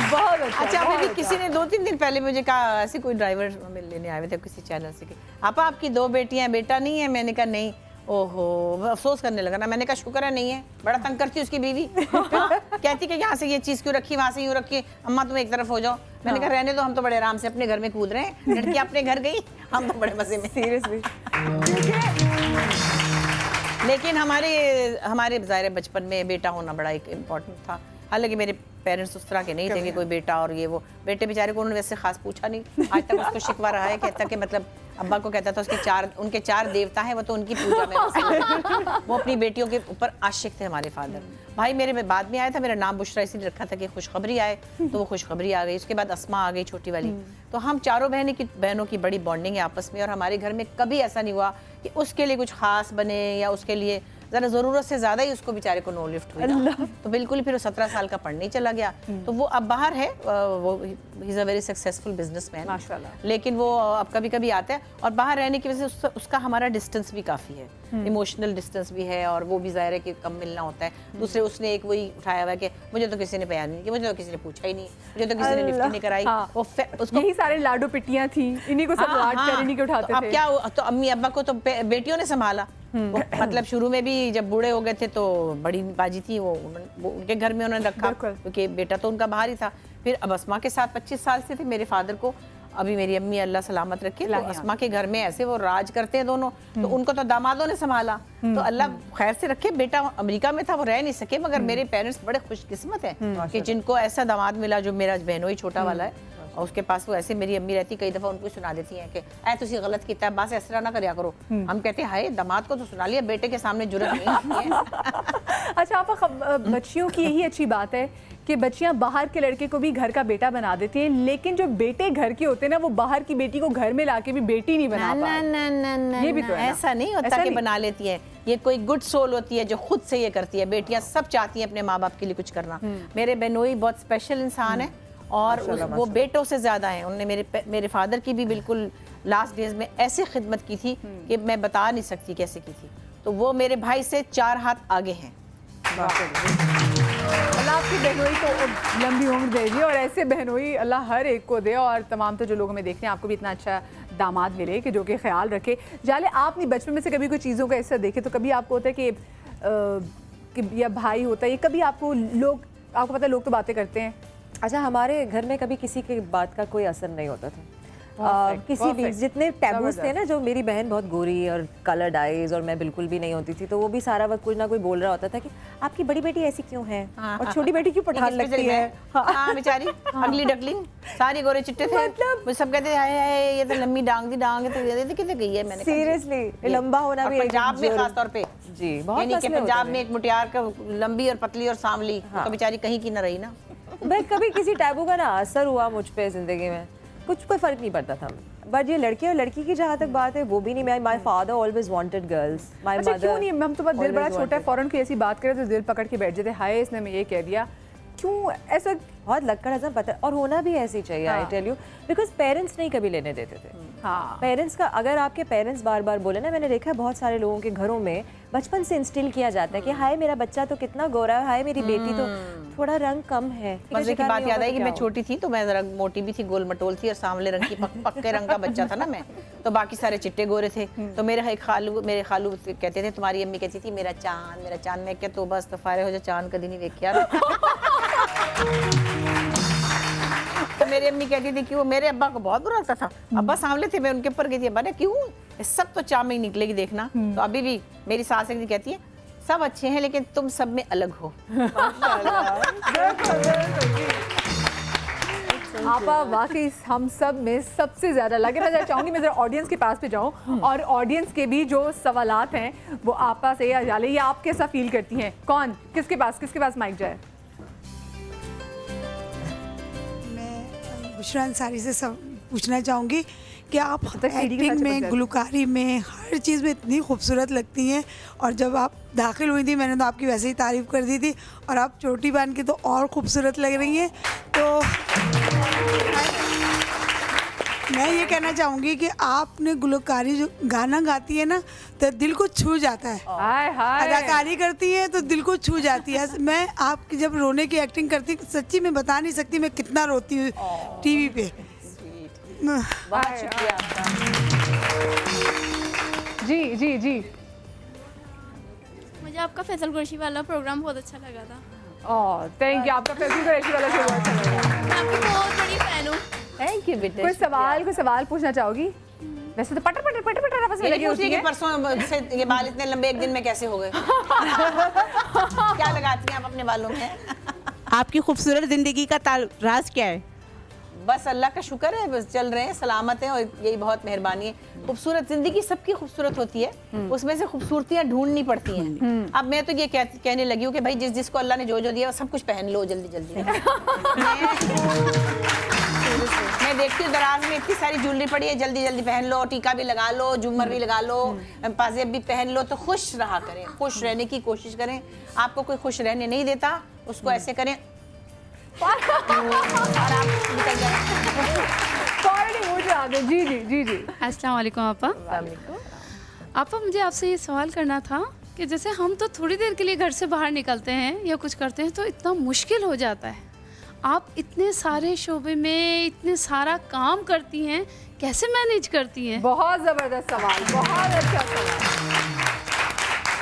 बहुत अच्छा फिर किसी ने 2-3 दिन पहले मुझे कहा, ऐसे कोई ड्राइवर हमें लेने आए थे किसी चैनल से कि आपा आपकी 2 बेटियां, बेटा नहीं है? मैंने कहा नहीं। ओहो, अफसोस करने लगा ना। मैंने कहा शुक्र है नहीं है, बड़ा तंग करती उसकी बीवी। कहती कि यहाँ से ये चीज़ क्यों रखी, वहाँ से यूँ रखी, अम्मा तुम एक तरफ हो जाओ। मैंने कहा रहने दो, हम तो बड़े आराम से अपने घर में कूद रहे हैं, लड़की अपने घर गई, हम तो बड़े मजे में। सीरियसली। लेकिन हमारे ज़ाहिर बचपन में बेटा होना बड़ा एक इम्पॉर्टेंट था। हालांकि मेरे पेरेंट्स उस तरह के नहीं थे कि कोई बेटा और ये वो, बेटे बेचारे को उन्होंने वैसे खास पूछा नहीं। आज तक उसको शिकवा रहा है, कहता कि मतलब अब्बा को कहता था उनके 4 देवता हैं, वो तो उनकी पूजा में वो अपनी बेटियों के ऊपर आशिक थे हमारे फादर। भाई मेरे में बाद में आया था, मेरा नाम बुशरा इसीलिए रखा था कि खुशखबरी आए, तो वो खुशखबरी आ गई। उसके बाद अस्मा आ गई छोटी वाली। तो हम चारों बहनों की बड़ी बॉन्डिंग है आपस में, और हमारे घर में कभी ऐसा नहीं हुआ कि उसके लिए कुछ खास बने या उसके लिए ज़रा ज़रूरत से ज़्यादा ही उसको बेचारे को नो लिफ्ट हुई ना। तो बिल्कुल ही फिर वो 17 साल का पढ़ने चला गया। तो वो अब बाहर है, वो he is a very successful businessman माशाल्लाह। लेकिन वो अब कभी कभी आता है, और बाहर रहने की वजह से उसका हमारा डिस्टेंस भी काफ़ी है, इमोशनल डिस्टेंस भी है, और वो भी ज़ाहिर है कि कम मिलना होता है। दूसरे उसने एक वही उठाया हुआ है कि मुझे तो किसी ने बयान नहीं किया, मुझे तो किसी ने पूछा ही नहीं, मुझे तो किसी ने लिफ्ट नहीं कराई। हाँ। वो उसको यही सारे लाडो पिटियाँ थी, इन्हीं को सब लाड कर इन्हीं के उठाते अब थे। क्या तो अम्मी अब्बा को तो बेटियों ने संभाला। मतलब शुरू में भी जब बूढ़े हो गए थे तो बड़ी बाजी थी, वो उनके घर में उन्होंने रखा, क्योंकि बेटा तो उनका बाहर ही था। फिर अब अस्मा के साथ 25 साल से थे मेरे फादर को। अभी मेरी अम्मी अल्लाह सलामत रखे, तो अस्मा के घर में ऐसे वो राज करते हैं दोनों, तो उनको तो दामादों ने संभाला। तो अल्लाह खैर से रखे। बेटा अमेरिका में था, वो रह नहीं सके, मगर मेरे पेरेंट्स बड़े खुशकिस्मत हैं कि जिनको ऐसा दामाद मिला, जो मेरा बहनों ही छोटा वाला है, और उसके पास वो ऐसे मेरी अम्मी रहती, कई दफ़ा उनको सुना देती हैं कि ऐ तुसी गलत किया, बस इस तरह ना करया करो। हम कहते हैं हाय दामाद को तो सुना लिया, बेटे के सामने जुर्रत नहीं है। अच्छा आप बच्चियों की यही अच्छी बात है कि बच्चियां बाहर के लड़के को भी घर का बेटा बना देती हैं, लेकिन जो बेटे घर के होते हैं ना, वो बाहर की बेटी को घर में लाके भी बेटी नहीं बना पाते। ये भी तो है ना? ऐसा नहीं होता कि बना लेती है, ये कोई गुड सोल होती है जो खुद से ये करती है। बेटियां सब चाहती हैं अपने माँ बाप के लिए कुछ करना। मेरे बहनोई बहुत स्पेशल इंसान है, और वो बेटों से ज़्यादा हैं। उन्होंने मेरे फादर की भी बिल्कुल लास्ट डेज में ऐसी खिदमत की थी कि मैं बता नहीं सकती कैसे की थी। तो वो मेरे भाई से 4 हाथ आगे हैं। अल्लाह आपकी बहनोई को लंबी उम्र दे, और ऐसे बहनोई अल्लाह हर एक को दे, और तमाम तो जो लोग हमें देख रहे हैं आपको भी इतना अच्छा दामाद मिले कि जो कि ख्याल रखे। जाले आपने बचपन में से कभी कोई चीज़ों का ऐसा देखे, तो कभी आपको होता है कि या भाई होता है, ये कभी आपको पता है लोग तो बातें करते हैं। अच्छा हमारे घर में कभी किसी की बात का कोई असर नहीं होता था। किसी भी जितने टैबूज थे ना, जो मेरी बहन बहुत गोरी और कलर्ड आईज और मैं बिल्कुल भी नहीं होती थी, तो वो भी सारा वक्त कोई ना कोई बोल रहा होता था कि आपकी बड़ी बेटी ऐसी क्यों है और छोटी बेटी क्यों पठान लगती है। हाँ बेचारी अगली डकलिंग, सारी गोरे चिट्टे थे। मतलब सब कहते हाय ये तो लंबी डांग दी डांग है, तो कितने गई है। मैंने सीरियसली लंबा होना भी पंजाब में खास तौर पे जी बहुत यानी कि पंजाब में एक मुटियार का लंबी और पतली और सांवली, तो बेचारी कहीं की न रही ना। मैं कभी किसी टैबू का ना असर हुआ मुझ पे जिंदगी में, कुछ कोई फर्क नहीं पड़ता था। बट ये लड़के और लड़की की जहाँ तक बात है वो भी नहीं। My father always wanted girls, my mother. क्यों नहीं, हम तो बस दिल बड़ा छोटा है, फौरन कोई ऐसी बात करे तो दिल पकड़ के बैठ जाते, हाय इसने मैं ये कह दिया, क्यों ऐसा। बहुत लक्कड़ हज़म पता, और होना भी ऐसे ही चाहिए। I tell you, because parents नहीं कभी लेने देते थे। हाँ, पेरेंट्स का, अगर आपके पेरेंट्स बार बार बोले ना, मैंने देखा है बहुत सारे लोगों के घरों में बचपन से इंस्टिल किया जाता है कि हाय मेरा बच्चा तो कितना गोरा है, हाय मेरी बेटी तो थोड़ा रंग कम है। मजे की बात याद आई कि मैं छोटी थी तो मैं जरा मोटी भी थी, गोल मटोल थी, और सांवले रंग की पक्के रंग का बच्चा था ना मैं, तो बाकी सारे चिट्टे गोरे थे। तो मेरे खालू कहते थे, तुम्हारी अम्मी कहती थी मेरा चांद। मैं क्या तो बस तफारे हो जा, चांद कभी नहीं देखिया। तो मेरी अम्मी कहती थी कि वो मेरे अब्बा को बहुत बुरा लगता था, अब्बा सांवले थे, मैं उनके ऊपर गई थी, अब्बा ने क्यों सब तो चाम में ही निकलेगी देखना। तो अभी भी मेरी सास एक दिन कहती है सब अच्छे हैं लेकिन तुम सब में अलग हो। आपा वाकई हम सब में सबसे ज्यादा लगे। मैं जरा चाहूंगी मैं जरा ऑडियंस के पास पे जाऊं और ऑडियंस के भी जो सवालात हैं वो आपा से या जाले, ये आप कैसा फील करती हैं? कौन किसके पास माइक जाए? मैं बुशरा अंसारी से सब पूछना चाहूँगी कि आप सीढ़ी के एक्टिंग साथ में, चिपक गुलकारी में, हर चीज़ में इतनी खूबसूरत लगती हैं। और जब आप दाखिल हुई थी मैंने तो आपकी वैसे ही तारीफ़ कर दी थी, और आप चोटी बांध के तो और खूबसूरत लग रही हैं। तो मैं ये कहना चाहूँगी कि आपने गुलकारी जो गाना गाती है ना तो दिल को छू जाता है, हाय हाय। अदाकारी करती है तो दिल को छू जाती है। मैं आपकी जब रोने की एक्टिंग करती सच्ची मैं बता नहीं सकती मैं कितना रोती हूँ टीवी पे। बहुत शुक्रिया आपका। जी जी जी। मुझे आपका फैसल कुरैशी वाला प्रोग्राम बहुत अच्छा लगा था। ओह थैंक यू, आपका फैसल कुरैशी वाला शो बहुत अच्छा लगा। मैं आपकी बहुत बड़ी फैन हूँ। थैंक यू बेटे। कोई सवाल पूछना चाहोगी? वैसे तो पटर पटर पटर पटर आपस में ये लगी पूछिए होती कि है। परसों से ये बाल इतने लंबे एक दिन में कैसे हो गए? क्या लगाती हैं आप अपने बालों में? आपकी खूबसूरत जिंदगी का राज क्या है? बस अल्लाह का शुक्र है, बस चल रहे हैं, सलामत हैं और यही बहुत मेहरबानी है। खूबसूरत जिंदगी सबकी खूबसूरत होती है, उसमें से खूबसूरतियां ढूंढनी पड़ती हैं। अब मैं तो ये कहने लगी हूँ कि भाई जिसको अल्लाह ने जो दिया वो सब कुछ पहन लो जल्दी जल्दी। मैं देखती हूँ दराज में इतनी सारी ज्वेलरी पड़ी है, जल्दी जल्दी पहन लो, टीका भी लगा लो, झूमर भी लगा लो, पाजेब भी पहन लो। तो खुश रहा करें, खुश रहने की कोशिश करें। आपको कोई खुश रहने नहीं देता, उसको ऐसे करें और आप निकल जाए। जी जी जी जी। अस्सलाम वालेकुम आपा। आपा मुझे आपसे ये सवाल करना था कि जैसे हम तो थोड़ी देर के लिए घर से बाहर निकलते हैं या कुछ करते हैं तो इतना मुश्किल हो जाता है। आप इतने सारे शोबे में इतने सारा काम करती हैं, कैसे मैनेज करती हैं? बहुत जबरदस्त सवाल, बहुत अच्छा सवाल।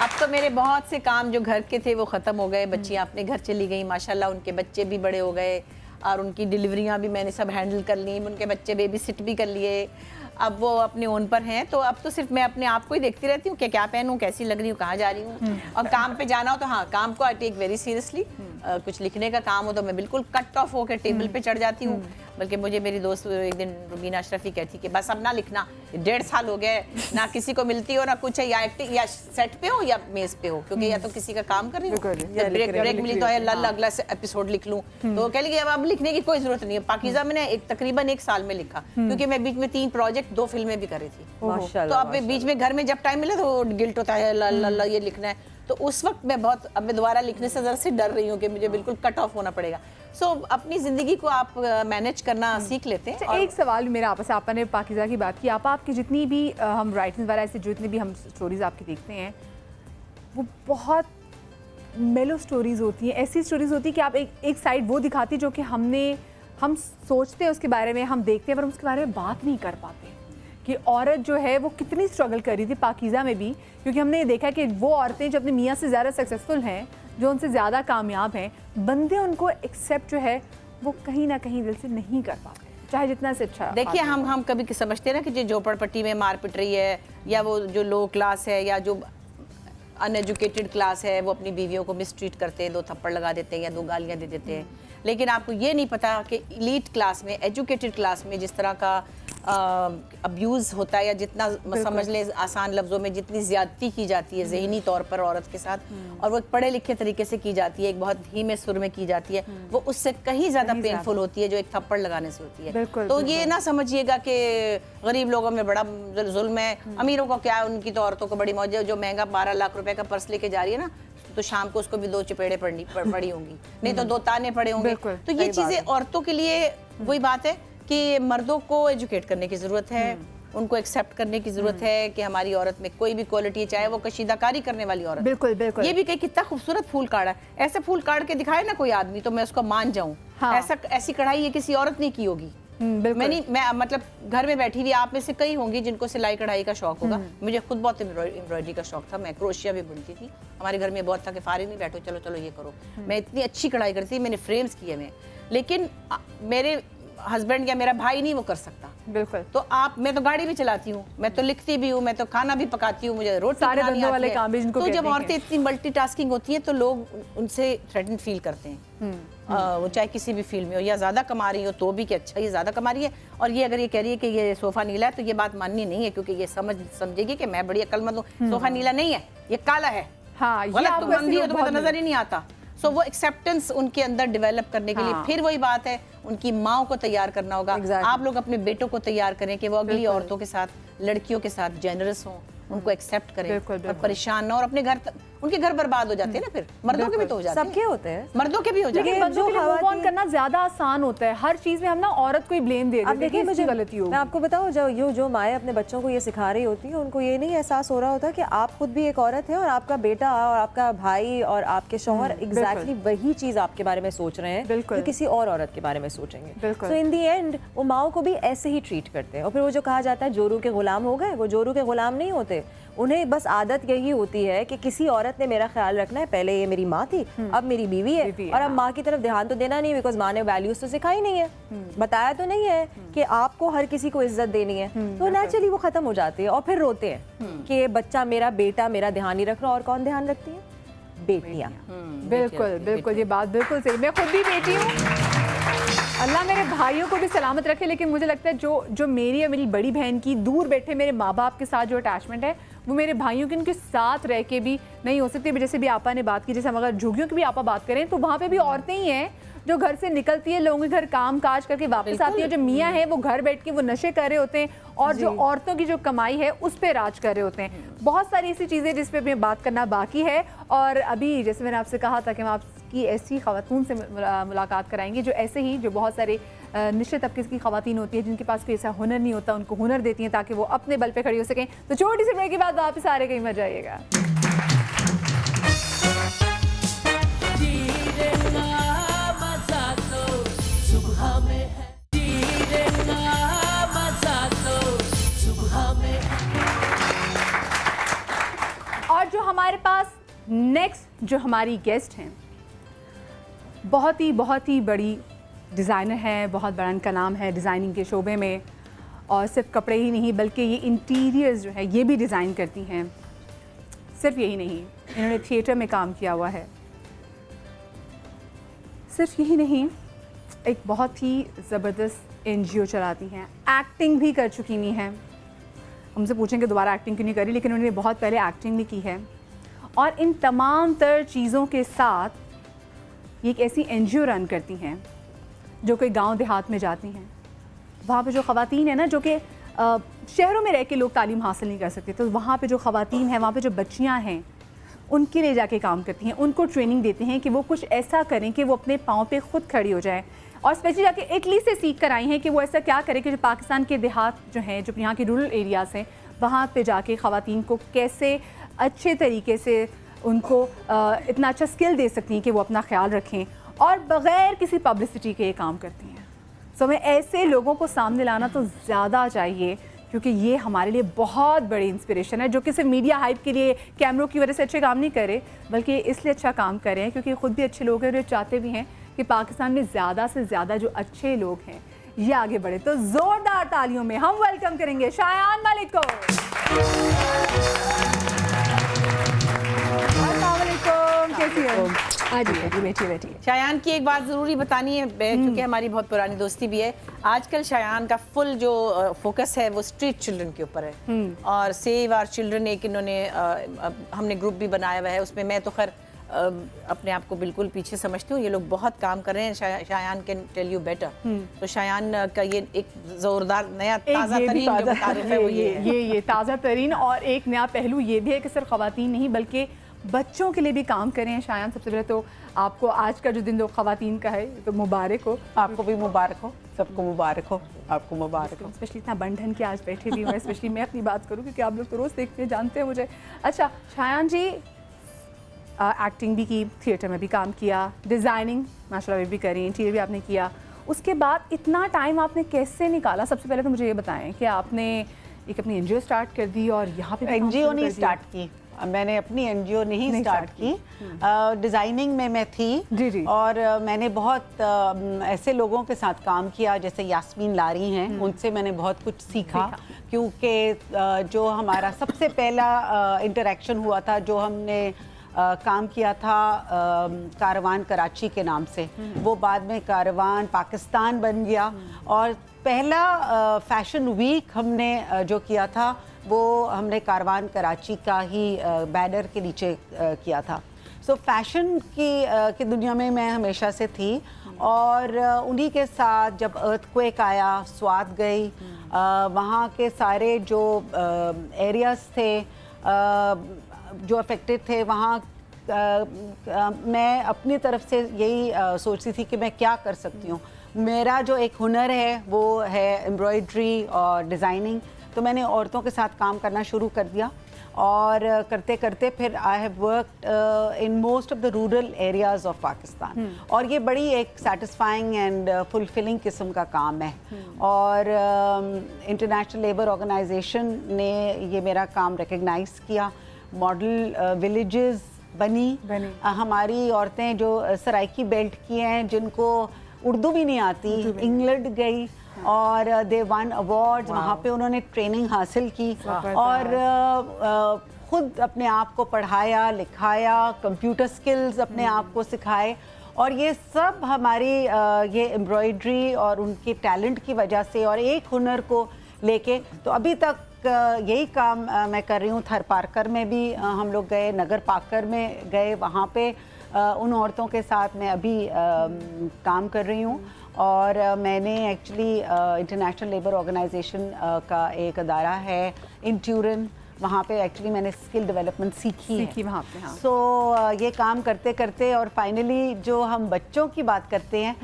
अब तो मेरे बहुत से काम जो घर के थे वो ख़त्म हो गए। बच्चियाँ अपने घर चली गई, माशाल्लाह उनके बच्चे भी बड़े हो गए और उनकी डिलीवरियाँ भी मैंने सब हैंडल कर ली, उनके बच्चे बेबी सिट भी कर लिए। अब वो अपने ओन पर हैं, तो अब तो सिर्फ मैं अपने आप को ही देखती रहती हूँ कि क्या पहनूँ, कैसी लग रही हूँ, कहाँ जा रही हूँ। और काम पे जाना हो तो हाँ, काम को आई टेक वेरी सीरियसली। कुछ लिखने का काम हो तो मैं बिल्कुल कट ऑफ होकर टेबल पे चढ़ जाती हूँ। बल्कि मुझे मेरी दोस्त एक दिन रुबीना अशरफी कहती कि बस अब ना लिखना, 1.5 साल हो गए ना किसी को मिलती हो ना कुछ है, या एक्टिंग या सेट पे हो या मेज पे हो, क्योंकि या तो किसी का काम कर रही हूँ, ब्रेक मिली तो अगला एपिसोड लिख लूँ। तो कह लगी अब लिखने की कोई जरूरत नहीं है। पाकीज़ा मैंने तकरीबन 1 साल में लिखा, क्योंकि मैं बीच में 3 प्रोजेक्ट 2 फिल्में भी कर रही थी। तो अब बीच में घर में जब टाइम मिले तो गिल्ट होता है, ला ये लिखना है। तो उस वक्त मैं बहुत, अब मैं दोबारा लिखने से जरा से डर रही हूँ कि मुझे बिल्कुल कट ऑफ होना पड़ेगा। सो अपनी ज़िंदगी को आप मैनेज करना सीख लेते हैं। एक सवाल मेरा आपस, आपा ने पाकीज़ा की बात की, आपकी जितनी भी हम राइटिंग वगैरह ऐसे जितनी भी हम स्टोरीज़ आपकी देखते हैं वो बहुत मेलो स्टोरीज़ होती हैं, ऐसी स्टोरीज़ होती है कि आप एक साइड वो दिखाती जो कि हम सोचते हैं उसके बारे में, हम देखते हैं पर हम उसके बारे में बात नहीं कर पाते कि औरत जो है वो कितनी स्ट्रगल कर रही थी पाकीज़ा में भी। क्योंकि हमने ये देखा कि वो औरतें जो अपने मियाँ से ज़्यादा सक्सेसफुल हैं, जो उनसे ज़्यादा कामयाब हैं, बंदे उनको एक्सेप्ट जो है वो कहीं ना कहीं दिल से नहीं कर पाते, चाहे जितना से अच्छा। देखिए हम कभी समझते हैं ना कि जो झोपड़पट्टी में मार पिट रही है, या वो जो लो क्लास है या जो अनएजुकेटेड क्लास है, वो अपनी बीवियों को मिसट्रीट करते हैं, 2 थप्पड़ लगा देते हैं या 2 गालियाँ दे देते हैं। लेकिन आपको ये नहीं पता कि एलीट क्लास में, एजुकेटेड क्लास में जिस तरह का अब्यूज़ होता है, या जितना समझ लें आसान लफ्ज़ों में जितनी ज़्यादती की जाती है ज़हनी तौर पर औरत के साथ, और वो एक पढ़े लिखे तरीके से की जाती है, एक बहुत धीमे सुर में की जाती है, वो उससे कहीं ज़्यादा पेनफुल होती है जो एक थप्पड़ लगाने से होती है। तो ये ना समझिएगा कि गरीब लोगों में बड़ा जुल्म है, अमीरों को क्या है, उनकी तो औरतों को बड़ी मौज है। जो महंगा 12 लाख रुपए का पर्स लेके जा रही है ना, तो शाम को उसको भी 2 चपेड़े पड़ी होंगी, नहीं तो 2 ताने पड़े होंगे। तो ये चीज़ें औरतों के लिए वही बात है कि मर्दों को एजुकेट करने की ज़रूरत है, उनको एक्सेप्ट करने की ज़रूरत है कि हमारी औरत में कोई भी क्वालिटी है, चाहे वो कशीदाकारी करने वाली औरत। बिल्कुल बिल्कुल। ये भी कहीं कितना खूबसूरत फूल काढ़ा है, ऐसे फूल काढ़ के दिखाए ना कोई आदमी तो मैं उसको मान जाऊँ। ऐसी कढ़ाई ये किसी औरत ने की होगी। मैं मतलब घर में बैठी हुई, आप में से कई होंगी जिनको सिलाई कढ़ाई का शौक होगा। मुझे खुद बहुत एम्ब्रॉयडरी का शौक था, मैं क्रोशिया भी बुनती थी। हमारे घर में बहुत था कि फारिग नहीं बैठो, चलो चलो ये करो। मैं इतनी अच्छी कढ़ाई करती थी, मैंने फ्रेम्स किए में, लेकिन मेरे हस्बैंड या मेरा भाई नहीं वो कर सकता। बिल्कुल। तो आप, मैं तो गाड़ी भी चलाती हूँ, मैं तो लिखती भी हूँ, मैं तो खाना भी पकाती हूँ, मुझे रोटी सारे बनानी बंदों वाले आती है। काम भी जिनको तो कहते जब हैं। औरतें इतनी मल्टीटास्किंग होती हैं तो लोग उनसे थ्रेटन फील करते हैं। वो चाहे किसी भी फील्ड में हो, या ज़्यादा कमा रही हो तो भी कि अच्छा ये ज़्यादा कमा रही है, और ये अगर ये कह रही है कि ये सोफ़ा नीला है तो ये बात माननी नहीं है, क्योंकि ये समझेगी कि मैं बड़ी अक्लमंद हूँ, सोफ़ा नीला नहीं है, ये काला है। हाँ, ये गलत आपको तुम अंधी हो ऐसे तुम्हें तो बहुत नजर ही नहीं आता। सो वो एक्सेप्टेंस उनके अंदर डेवलप करने के लिए हाँ। फिर वही बात है, उनकी माओ को तैयार करना होगा। Exactly. आप लोग अपने बेटों को तैयार करें कि वो अगली औरतों के साथ, लड़कियों के साथ जेनरस हों, उनको एक्सेप्ट करें बिल्कुल, और बिल्कुल। परेशान ना, और अपने घर उनके घर बर्बाद हो जाते हैं ना, फिर मर्दों के भी तो हो जाते सबके हैं, होते हैं। मर्दों के भी हो जाते लेकिन हैं। बंदों के लिए मूव ऑन खवातीन- करना ज्यादा आसान होता है। हर चीज में हम ना औरत को ही ब्लेम दे देते अब हैं देखिए कि मुझे इसकी गलती होगी। मैं आपको बताऊं, जो माएँ अपने बच्चों को ये सिखा रही होती हैं, उनको ये नहीं एहसास हो रहा होता कि आप खुद भी एक औरत है और आपका बेटा और आपका भाई और आपके शौहर एग्जैक्टली वही चीज आपके बारे में सोच रहे हैं बिल्कुल। जो किसी और औरत के बारे में सोचेंगे। बिल्कुल। सो इन दी एंड वो माओ को भी ऐसे ही ट्रीट करते हैं, और फिर वो जो कहा जाता है जोरू के गुलाम हो गए, वो जोरू के गुलाम नहीं होते। उन्हें बस आदत यही होती है कि किसी औरत ने मेरा ख्याल रखना है, पहले ये मेरी माँ थी, अब मेरी बीवी है, और अब माँ की तरफ ध्यान तो देना नहीं, बिकॉज माँ ने वैल्यूज तो सिखाई नहीं है, बताया तो नहीं है कि आपको हर किसी को इज्जत देनी है। तो नेचुरली वो खत्म हो जाती है, और फिर रोते हैं कि बच्चा मेरा बेटा मेरा ध्यान नहीं रख रहा। और कौन ध्यान रखती है? बेटियाँ। बिल्कुल बिल्कुल, ये बात बिल्कुल सही। मैं खुद भी बेटी हूँ, अल्लाह मेरे भाइयों को भी सलामत रखे। लेकिन मुझे लगता है जो मेरी और मेरी बड़ी बहन की दूर बैठे मेरे माँ बाप के साथ जो अटैचमेंट है, वो मेरे भाइयों के उनके साथ रह के भी नहीं हो सकती। जैसे भी आपा ने बात की, जैसे हम अगर झुग्गियों की भी आपा बात करें तो वहाँ पे भी औरतें ही हैं जो घर से निकलती है, लोगों के घर काम काज करके वापस आती है। जो मियाँ हैं वो घर बैठ के वो नशे कर रहे होते हैं, और जो औरतों की जो कमाई है उस पर राज कर रहे होते हैं। बहुत सारी ऐसी चीज़ें जिस पे हमें बात करना बाकी है। और अभी जैसे मैंने आपसे कहा था कि हम आपकी ऐसी ख़वातून से मुलाकात कराएंगे जो ऐसे ही, जो बहुत सारे निश्चित तबके की ख़वातीन होती है जिनके पास कोई ऐसा हुनर नहीं होता, उनको हुनर देती हैं ताकि वो अपने बल पे खड़ी हो सकें। तो छोटी सी ब्रेक के बाद वापस आ रहे, कहीं मत जाइएगा। और जो हमारे पास नेक्स्ट जो हमारी गेस्ट हैं, बहुत ही बड़ी डिज़ाइनर है, बहुत बड़ा इनका नाम है डिज़ाइनिंग के शोबे में। और सिर्फ कपड़े ही नहीं बल्कि ये इंटीरियर्स जो है ये भी डिज़ाइन करती हैं। सिर्फ यही नहीं, इन्होंने थिएटर में काम किया हुआ है। सिर्फ यही नहीं, एक बहुत ही ज़बरदस्त NGO चलाती हैं, एक्टिंग भी कर चुकी हुई हैं। हमसे पूछेंगे दोबारा एक्टिंग क्यों नहीं करी, लेकिन उन्होंने बहुत पहले एक्टिंग भी की है। और इन तमाम तर चीज़ों के साथ ये एक ऐसी NGO रन करती हैं जो कोई गांव देहात में जाती हैं। वहाँ पे जो ख़वातीन है ना, जो कि शहरों में रह के लोग तालीम हासिल नहीं कर सकते, तो वहाँ पे जो ख़वातीन हैं, वहाँ पे जो बच्चियाँ हैं, उनके लिए जाके काम करती हैं, उनको ट्रेनिंग देते हैं कि वो कुछ ऐसा करें कि वो अपने पाँव पे खुद खड़ी हो जाए। और स्पेशली जाके इटली से सीख कर आई हैं कि वो ऐसा क्या करें कि जो पाकिस्तान के देहात जो हैं, जो यहाँ के रूरल एरियाज़ हैं, वहाँ पे जाके ख़वातीन को कैसे अच्छे तरीके से उनको इतना अच्छा स्किल दे सकती हैं कि वो अपना ख्याल रखें, और बग़ैर किसी पब्लिसिटी के ये काम करती हैं। सो हमें ऐसे लोगों को सामने लाना तो ज़्यादा चाहिए, क्योंकि ये हमारे लिए बहुत बड़ी इंस्पिरेशन है, जो कि सिर्फ मीडिया हाइप के लिए कैमरों की वजह से अच्छे काम नहीं करे, बल्कि इसलिए अच्छा काम करें क्योंकि ख़ुद भी अच्छे लोग हैं और ये चाहते भी हैं कि पाकिस्तान में ज़्यादा से ज़्यादा जो अच्छे लोग हैं ये आगे बढ़े। तो ज़ोरदार तालियों में हम वेलकम करेंगे शायान मलिक को। कैसी हो? बैठिए। शायान की एक बात ज़रूरी बतानी है, क्योंकि हमारी बहुत पुरानी दोस्ती भी है। आजकल शायान का फुल जो फोकस है वो स्ट्रीट चिल्ड्रन के ऊपर है, और सेव आवर चिल्ड्रन एक इन्होंने हमने ग्रुप भी बनाया हुआ है। उसमें मैं तो खैर अपने आप को बिल्कुल पीछे समझती हूँ, ये लोग बहुत काम कर रहे हैं। Shayan can tell you better. तो शायान का ये एक ज़ोरदार नया ताज़ा तरीन जो तारुफ है वो ये ताज़ा तरीन और एक नया पहलू ये भी है कि सिर्फ ख़वातीन नहीं बल्कि बच्चों के लिए भी काम करें। शायान, सबसे पहले तो आपको आज का जो दिन दो ख़वातीन का है तो मुबारक हो। आपको भी मुबारक हो, सबको मुबारक हो, आपको मुबारक हो। स्पेशली इतना बंधन के आज बैठे भी हुए, स्पेशली मैं अपनी बात करूं क्योंकि आप लोग तो रोज़ देखते हैं, जानते हैं मुझे। अच्छा शायान जी, एक्टिंग भी की, थिएटर में भी काम किया, डिज़ाइनिंग माशाल्लाह भी करी, इंटीरियर भी आपने किया। उसके बाद इतना टाइम आपने कैसे निकाला? सबसे पहले तो मुझे ये बताएं कि आपने एक अपनी NGO स्टार्ट कर दी और यहाँ पे NGO नहीं स्टार्ट की, मैंने अपनी एनजीओ नहीं स्टार्ट की, डिज़ाइनिंग में मैं थी। जी जी। और मैंने बहुत ऐसे लोगों के साथ काम किया जैसे यास्मीन लारी हैं, उनसे मैंने बहुत कुछ सीखा क्योंकि जो हमारा सबसे पहला इंटरेक्शन हुआ था, जो हमने काम किया था कारवान कराची के नाम से, वो बाद में कारवान पाकिस्तान बन गया। और पहला फैशन वीक हमने जो किया था वो हमने कारवान कराची का ही बैनर के नीचे किया था। सो फैशन की दुनिया में मैं हमेशा से थी। और उन्हीं के साथ जब अर्थक्वेक आया, स्वात गई, वहाँ के सारे जो एरियाज़ थे जो अफेक्टेड थे, वहाँ मैं अपनी तरफ से यही सोचती थी कि मैं क्या कर सकती हूँ। मेरा जो एक हुनर है वो है एम्ब्रॉयडरी और डिज़ाइनिंग, तो मैंने औरतों के साथ काम करना शुरू कर दिया। और करते करते फिर I have worked in most of the rural areas of Pakistan. और ये बड़ी एक सेटिस्फाइंग एंड फुलफिलिंग किस्म का काम है। और इंटरनेशनल लेबर ऑर्गेनाइजेशन ने ये मेरा काम रिकग्नाइज़ किया। मॉडल विलेजेस बनी। हमारी औरतें जो सराइकी बेल्ट की हैं, जिनको उर्दू भी नहीं आती, इंग्लैंड गई और दे वन अवार्ड्स, वहाँ पे उन्होंने ट्रेनिंग हासिल की और खुद अपने आप को पढ़ाया, लिखाया, कंप्यूटर स्किल्स अपने आप को सिखाए। और ये सब हमारी ये एम्ब्रॉयडरी और उनके टैलेंट की वजह से और एक हुनर को लेके, तो अभी तक यही काम मैं कर रही हूँ। थर पार्कर में भी हम लोग गए, नगर पाकर में गए, वहाँ पे उन औरतों के साथ मैं अभी काम कर रही हूँ। और मैंने एक्चुअली इंटरनेशनल लेबर ऑर्गेनाइजेशन का एक अदारा है इंट्यूरन, वहाँ पे एक्चुअली मैंने स्किल डेवलपमेंट सीखी वहाँ पे। हाँ। सो ये काम करते करते और फाइनली जो हम बच्चों की बात करते हैं,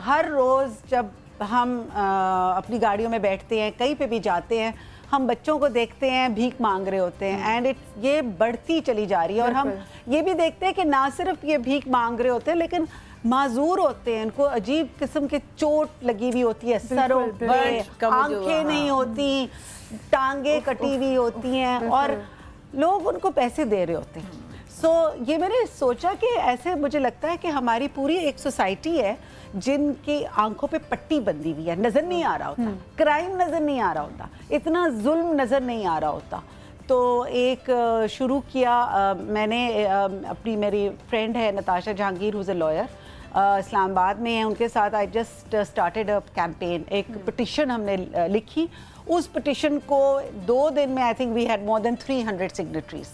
हर रोज़ जब हम अपनी गाड़ियों में बैठते हैं, कहीं पे भी जाते हैं, हम बच्चों को देखते हैं भीख मांग रहे होते हैं एंड ये बढ़ती चली जा रही है। और हम ये भी देखते हैं कि ना सिर्फ ये भीख मांग रहे होते हैं लेकिन माजूर होते हैं, इनको अजीब किस्म के चोट लगी हुई होती है, सरों पे आंखें नहीं होती, टांगे कटी हुई होती हैं और लोग उनको पैसे दे रहे होते हैं। सो ये मैंने सोचा कि ऐसे मुझे लगता है कि हमारी पूरी एक सोसाइटी है जिनकी आंखों पे पट्टी बंधी हुई है, नज़र नहीं आ रहा होता, क्राइम नज़र नहीं आ रहा होता, इतना जुल्म नज़र नहीं आ रहा होता। तो एक शुरू किया मैंने अपनी, मेरी फ्रेंड है Natasha Jahangir, who's a lawyer, Islamabad में है, उनके साथ I just started a campaign. एक पिटिशन हमने लिखी, उस पिटिशन को 2 दिन में I think we had more than 300 signatories.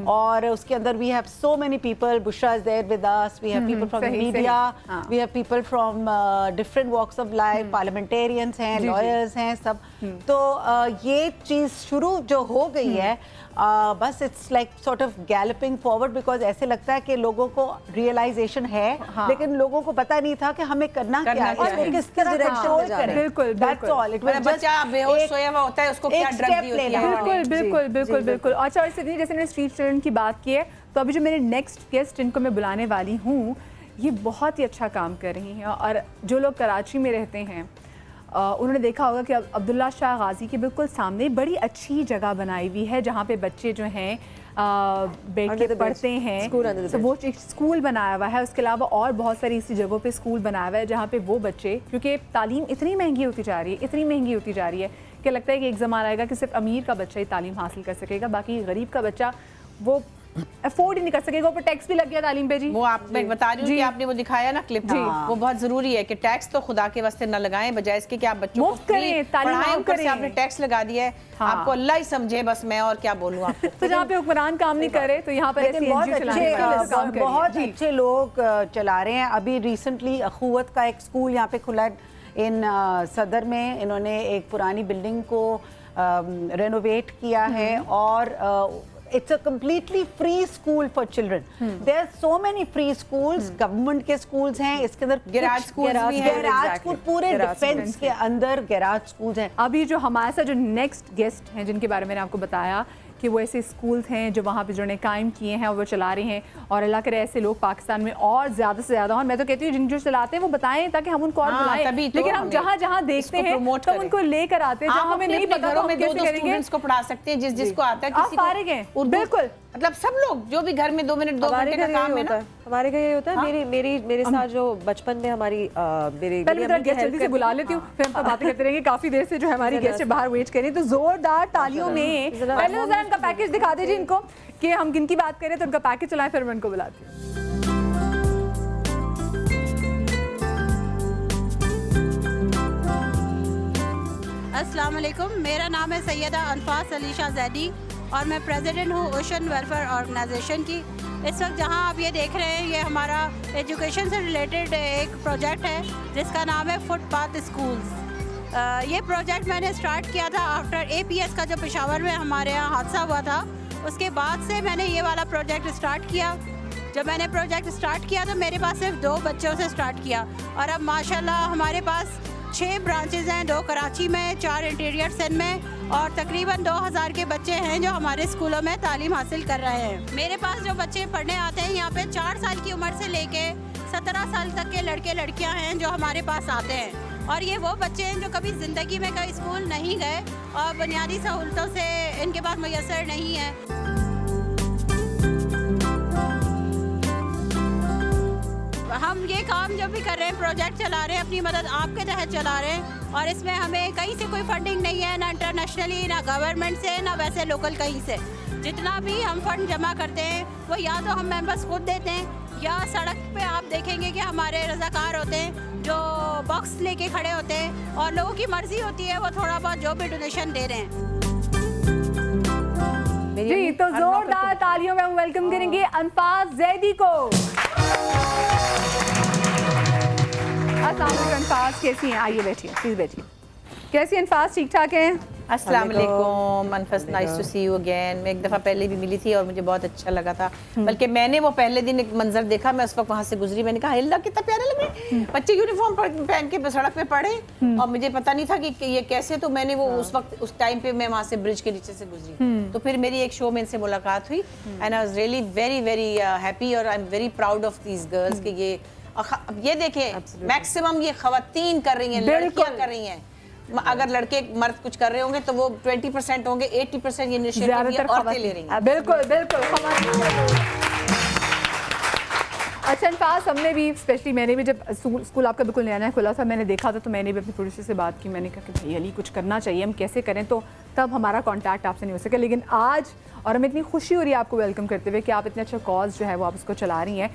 और उसके अंदर we have so many people, Bushra is there with us, we have people from media, we have people from different walks of life, parliamentarians हैं, lawyers हैं, सब। तो ये चीज़ शुरू जो हो गई है, बस it's like sort of galloping forward, because ऐसे लगता है कि लोगों को रियलाइजेशन है, लेकिन लोगों को पता नहीं था कि हमें करना क्या है, किस डायरेक्शन करें। बिल्कुल, दैट्स ऑल। इट वाज बच्चा बेहोश सोया हुआ होता है, उसको क्या ड्रग दी होती है। बिल्कुल। अच्छा, और सिडनी, जैसे मैंने स्ट्रीट चिल्ड्रन की बात की है, तो अभी जो मेरे नेक्स्ट गेस्ट जिनको मैं बुलाने वाली हूँ, ये बहुत ही अच्छा काम कर रही हैं। और जो लोग कराची में रहते हैं उन्होंने देखा होगा कि अब्दुल्ला शाह गाजी के बिल्कुल सामने बड़ी अच्छी जगह बनाई हुई है जहाँ पे बच्चे जो हैं बैठ के पढ़ते हैं। तो वो एक स्कूल बनाया हुआ है, उसके अलावा और बहुत सारी इसी जगहों पे स्कूल बनाया हुआ है जहाँ पे वो बच्चे, क्योंकि तालीम इतनी महंगी होती जा रही है कि लगता है कि एक ज़माना आएगा कि सिर्फ अमीर का बच्चा ही तालीम हासिल कर सकेगा, बाकी गरीब का बच्चा वो अफोर्ड ही नहीं कर सकेगा। ऊपर टैक्स भी लग गया तालीम पे जी। वो आप मैं बता रही हूँ कि आपने वो दिखाया ना क्लिप, वो बहुत जरूरी है कि टैक्स तो खुदा के वास्ते न लगाएं, बजाय इसके कि आप बच्चों को करें, पढ़ाएं, ऊपर से आपने टैक्स लगा दिया है। आपको अल्लाह ही समझे, बस मैं और क्या बोलूँ आपको। तो जहाँ पे हुक्मरान काम नहीं करे तो यहाँ पर बहुत अच्छे लोग चला रहे हैं। अभी रिसेंटली अखुवत का एक स्कूल यहाँ पे खुला इन सदर में, इन्होंने एक पुरानी बिल्डिंग को रेनोवेट किया है और it's a completely free school for children. There are so many free schools, government के स्कूल्स हैं, इसके अंदर गैराज स्कूल भी हैं, गैराज स्कूल पूरे डिफेंस के अंदर गैराज स्कूल्स हैं। अभी जो हमारे साथ जो नेक्स्ट गेस्ट हैं जिनके बारे में मैंने आपको बताया कि वो ऐसे स्कूल्स हैं जो वहाँ पे जिन्होंने कायम किए हैं और वो चला रहे हैं, और अल्लाह करे ऐसे लोग पाकिस्तान में और ज़्यादा से ज़्यादा। और मैं तो कहती हूँ जिन जो चलाते हैं वो बताएं ताकि हम उनको और हाँ, बुलाएं, तभी तो लेकिन हम हमें जहाँ जहाँ देखते इसको हैं promote तो करें। उनको लेकर आते हैं जहाँ आप हमें अपने नहीं अपने पता घरों तो में हम दो कैसे दो करेंगे। स्टूडेंट्स को पढ़ा सकते हैं जिसको आता है आप किसी को फारिग हैं, उर्दू- बिल्कुल। मतलब सब लोग जो भी घर में 2 मिनट 2 हमारे घंटे का घर यही काम है होता ना, है, हमारे घर यही होता है। मेरे साथ जो बचपन में हमारी मेरे पहले मैं गेस्ट जल्दी से बुला लेती हूँ, फिर हम तो बातें करते रहेंगे। काफी देर से जो है हमारी गेस्ट बाहर वेट कर रही है, तो जोरदार तालियों में पहले तो जरा इनका पैकेज दिखा दीजिए इनको कि हम किन की बात करें, तो उनका पैकेज चलाएं, फिर मैं उनको बुलाती हूँ। अस्सलाम वालेकुम, मेरा नाम है सैयदा अनफास अलीशा जैदी और मैं प्रेसिडेंट हूँ ओशन वेलफेयर ऑर्गेनाइजेशन की। इस वक्त जहाँ आप ये देख रहे हैं, ये हमारा एजुकेशन से रिलेटेड एक प्रोजेक्ट है जिसका नाम है फुटपाथ स्कूल्स। ये प्रोजेक्ट मैंने स्टार्ट किया था आफ्टर APS का जो पेशावर में हमारे यहाँ हादसा हुआ था, उसके बाद से मैंने ये वाला प्रोजेक्ट स्टार्ट किया। जब मैंने प्रोजेक्ट स्टार्ट किया तो मेरे पास सिर्फ 2 बच्चों से स्टार्ट किया और अब माशाल्लाह हमारे पास 6 ब्रांचेज़ हैं, 2 कराची में, 4 इंटीरियर सिंध में और तकरीबन 2000 के बच्चे हैं जो हमारे स्कूलों में तालीम हासिल कर रहे हैं। मेरे पास जो बच्चे पढ़ने आते हैं यहाँ पे 4 साल की उम्र से लेके 17 साल तक के लड़के लड़कियाँ हैं जो हमारे पास आते हैं, और ये वो बच्चे हैं जो कभी ज़िंदगी में कहीं स्कूल नहीं गए और बुनियादी सहूलतों से इनके पास मैसर नहीं है। हम ये काम जो भी कर रहे हैं, प्रोजेक्ट चला रहे हैं, अपनी मदद आपके तहत चला रहे हैं और इसमें हमें कहीं से कोई फंडिंग नहीं है, ना इंटरनेशनली, ना गवर्नमेंट से, ना वैसे लोकल कहीं से। जितना भी हम फंड जमा करते हैं वो या तो हम मेंबर्स खुद देते हैं या सड़क पे आप देखेंगे कि हमारे रज़ाकार होते हैं जो बॉक्स लेके खड़े होते हैं और लोगों की मर्जी होती है वो थोड़ा बहुत जो भी डोनेशन दे रहे हैं। जी, तो जोरदार तालियों में हम वेलकम करेंगे अनफास जैदी को। अस्सलाम वालेकुम अनफास, कैसी हैं? आइए बैठिए, प्लीज बैठिए। कैसी हैं अनफास, ठीक ठाक हैं? अस्सलाम वालेकुम अनफस, nice to see you again. मैं एक दफ़ा पहले भी मिली थी और मुझे बहुत अच्छा लगा था, बल्कि मैंने वो पहले दिन एक मंजर देखा, मैं उस वक्त वहाँ से गुजरी, मैंने कहा अल्लाह कितना प्यारे लग रहे हैं बच्चे, यूनिफॉर्म पहन के सड़क पे पढ़े और मुझे पता नहीं था कि ये कैसे, तो मैंने वो उस वक्त उस टाइम पे मैं वहाँ से ब्रिज के नीचे से गुजरी, तो फिर मेरी एक शो में इनसे मुलाकात हुई and I was really very very happy और I am very proud of these girls कि ये देखिए मैक्सिमम ये खवातीन कर रही हैं, लड़कियाँ कर रही हैं। अगर लड़के मर्द कुछ कर रहे होंगे तो वो 20% होंगे, 80% ये इनिशिएटिव औरतें ले रही हैं। बिल्कुल बिल्कुल। अच्छा अनफास, हमने भी स्पेशली मैंने भी जब स्कूल आपका बिल्कुल नया नया खुला था, मैंने देखा था, तो मैंने भी अपने प्रोड्यूसर से बात की, मैंने कहा कि भाई अली कुछ करना चाहिए, हम कैसे करें, तो तब हमारा कांटेक्ट आपसे नहीं हो सका। लेकिन आज और हमें इतनी खुशी हो रही है आपको वेलकम करते हुए कि आप इतने अच्छा कॉज जो है वो आप उसको चला रही हैं।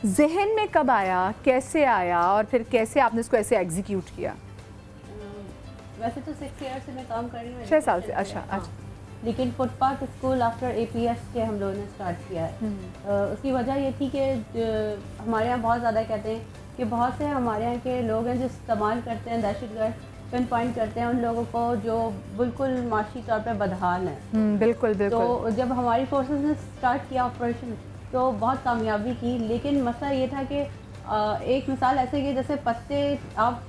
जहन में कब आया, कैसे आया और फिर कैसे आपने इसको ऐसे एग्जीक्यूट किया? वैसे तो 6 ईयर से मैं काम कर रही हूँ, 6 साल से। अच्छा अच्छा। लेकिन फुटपाथ स्कूल आफ्टर APS के हम लोगों ने स्टार्ट किया है। उसकी वजह ये थी कि हमारे यहाँ बहुत ज़्यादा कहते हैं कि बहुत से हमारे यहाँ के लोग हैं जो इस्तेमाल करते हैं, दहशतगर्द पिन पॉइंट करते हैं उन लोगों को जो बिल्कुल माशी तौर पर बदहाल हैं। बिल्कुल बिल्कुल। तो जब हमारी फोर्सेस ने स्टार्ट किया ऑपरेशन तो बहुत कामयाबी की, लेकिन मसला ये था कि एक मिसाल ऐसे कि जैसे पत्ते आप